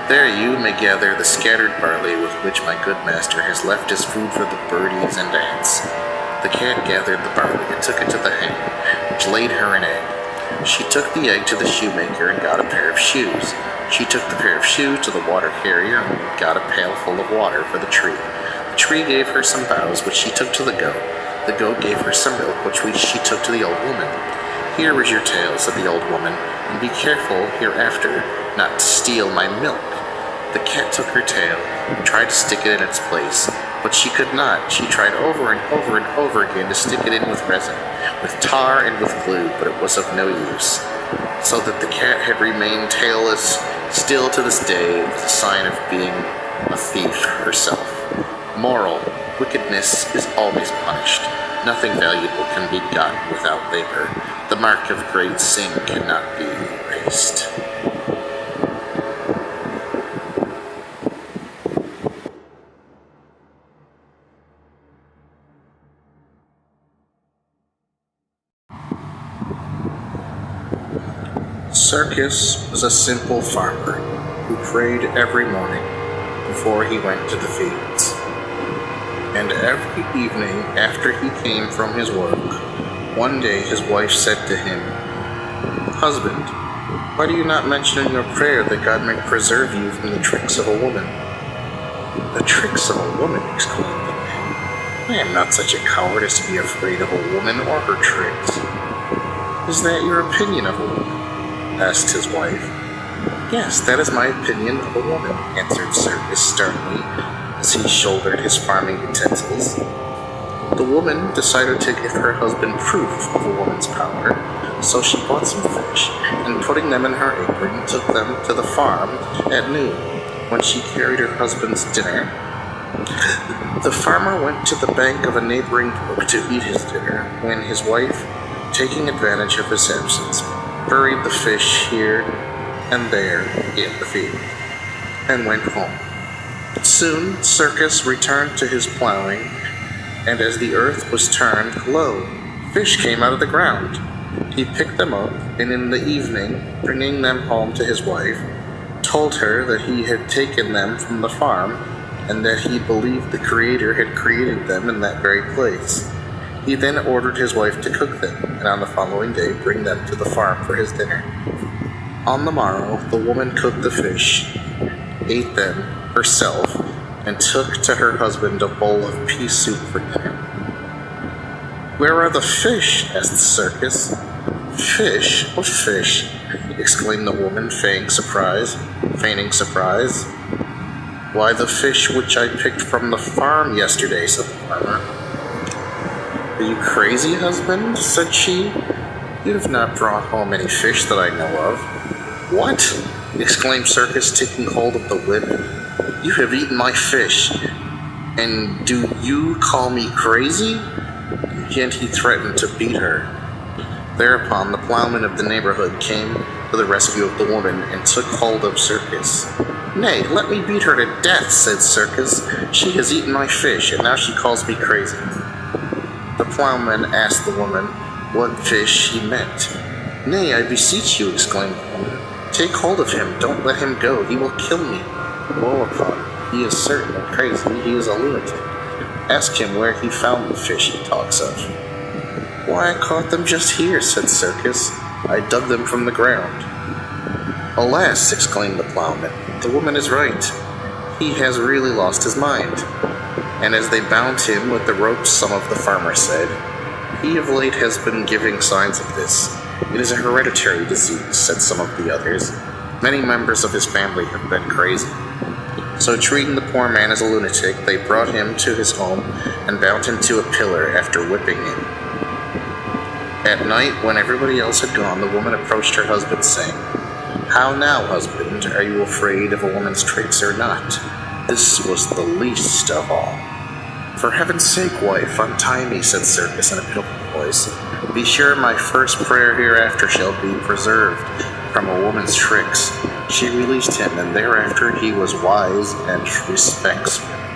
"There you may gather the scattered barley with which my good master has left as food for the birdies and ants." The cat gathered the barley and took it to the hen, which laid her an egg. She took the egg to the shoemaker and got a pair of shoes. She took the pair of shoes to the water carrier and got a pail full of water for the tree. The tree gave her some boughs, which she took to the goat. The goat gave her some milk, which she took to the old woman. "Here is your tail," said the old woman, "and be careful hereafter not to steal my milk." The cat took her tail and tried to stick it in its place, but she could not. She tried over and over and over again to stick it in with resin, with tar and with glue, but it was of no use, so that the cat had remained tailless still to this day, as a sign of being a thief herself. Moral: wickedness is always punished. Nothing valuable can be gotten without labor. The mark of great sin cannot be erased. Circus was a simple farmer who prayed every morning before he went to the fields. And every evening after he came from his work, one day his wife said to him, "Husband, why do you not mention in your prayer that God may preserve you from the tricks of a woman?" "The tricks of a woman?" exclaimed the man. "I am not such a coward as to be afraid of a woman or her tricks." "Is that your opinion of a woman?" asked his wife. "Yes, that is my opinion of a woman," answered Circus sternly, as he shouldered his farming utensils. The woman decided to give her husband proof of a woman's power, so she bought some fish, and putting them in her apron, took them to the farm at noon. When she carried her husband's dinner, The farmer went to the bank of a neighboring brook to eat his dinner when his wife, taking advantage of his absence, buried the fish here and there in the field and went home. Soon Circus returned to his plowing, and as the earth was turned, lo, fish came out of the ground. He picked them up, and in the evening, bringing them home to his wife, told her that he had taken them from the farm, and that he believed the Creator had created them in that very place. He then ordered his wife to cook them, and on the following day bring them to the farm for his dinner. On the morrow, the woman cooked the fish, ate them herself, and took to her husband a bowl of pea soup for dinner. "Where are the fish?" asked the Circus. "Fish? What fish?" exclaimed the woman, feigning surprise. "Why, the fish which I picked from the farm yesterday," said the farmer. "Are you crazy, husband?" said she. "You have not brought home any fish that I know of." "What?" exclaimed Circus, taking hold of the whip. "You have eaten my fish, and do you call me crazy?" And he threatened to beat her. Thereupon the plowman of the neighborhood came to the rescue of the woman and took hold of Circus. "Nay, let me beat her to death," said Circus. "She has eaten my fish, and now she calls me crazy." The plowman asked the woman what fish he meant. "Nay, I beseech you," exclaimed the woman. "Take hold of him, don't let him go, he will kill me." "Woe upon him, he is certainly crazy, he is a lunatic. Ask him where he found the fish he talks of." "Why, I caught them just here," said Circus. "I dug them from the ground." "Alas," exclaimed the plowman, "the woman is right. He has really lost his mind." And as they bound him with the ropes, some of the farmers said, "He of late has been giving signs of this. It is a hereditary disease," said some of the others. "Many members of his family have been crazy." So treating the poor man as a lunatic, they brought him to his home and bound him to a pillar after whipping him. At night, when everybody else had gone, the woman approached her husband, saying, "How now, husband? Are you afraid of a woman's tricks or not? This was the least of all." "For heaven's sake, wife, untie me," said Circus in a pitiful voice. "Be sure my first prayer hereafter shall be preserved from a woman's tricks." She released him, and thereafter he was wise and respects women.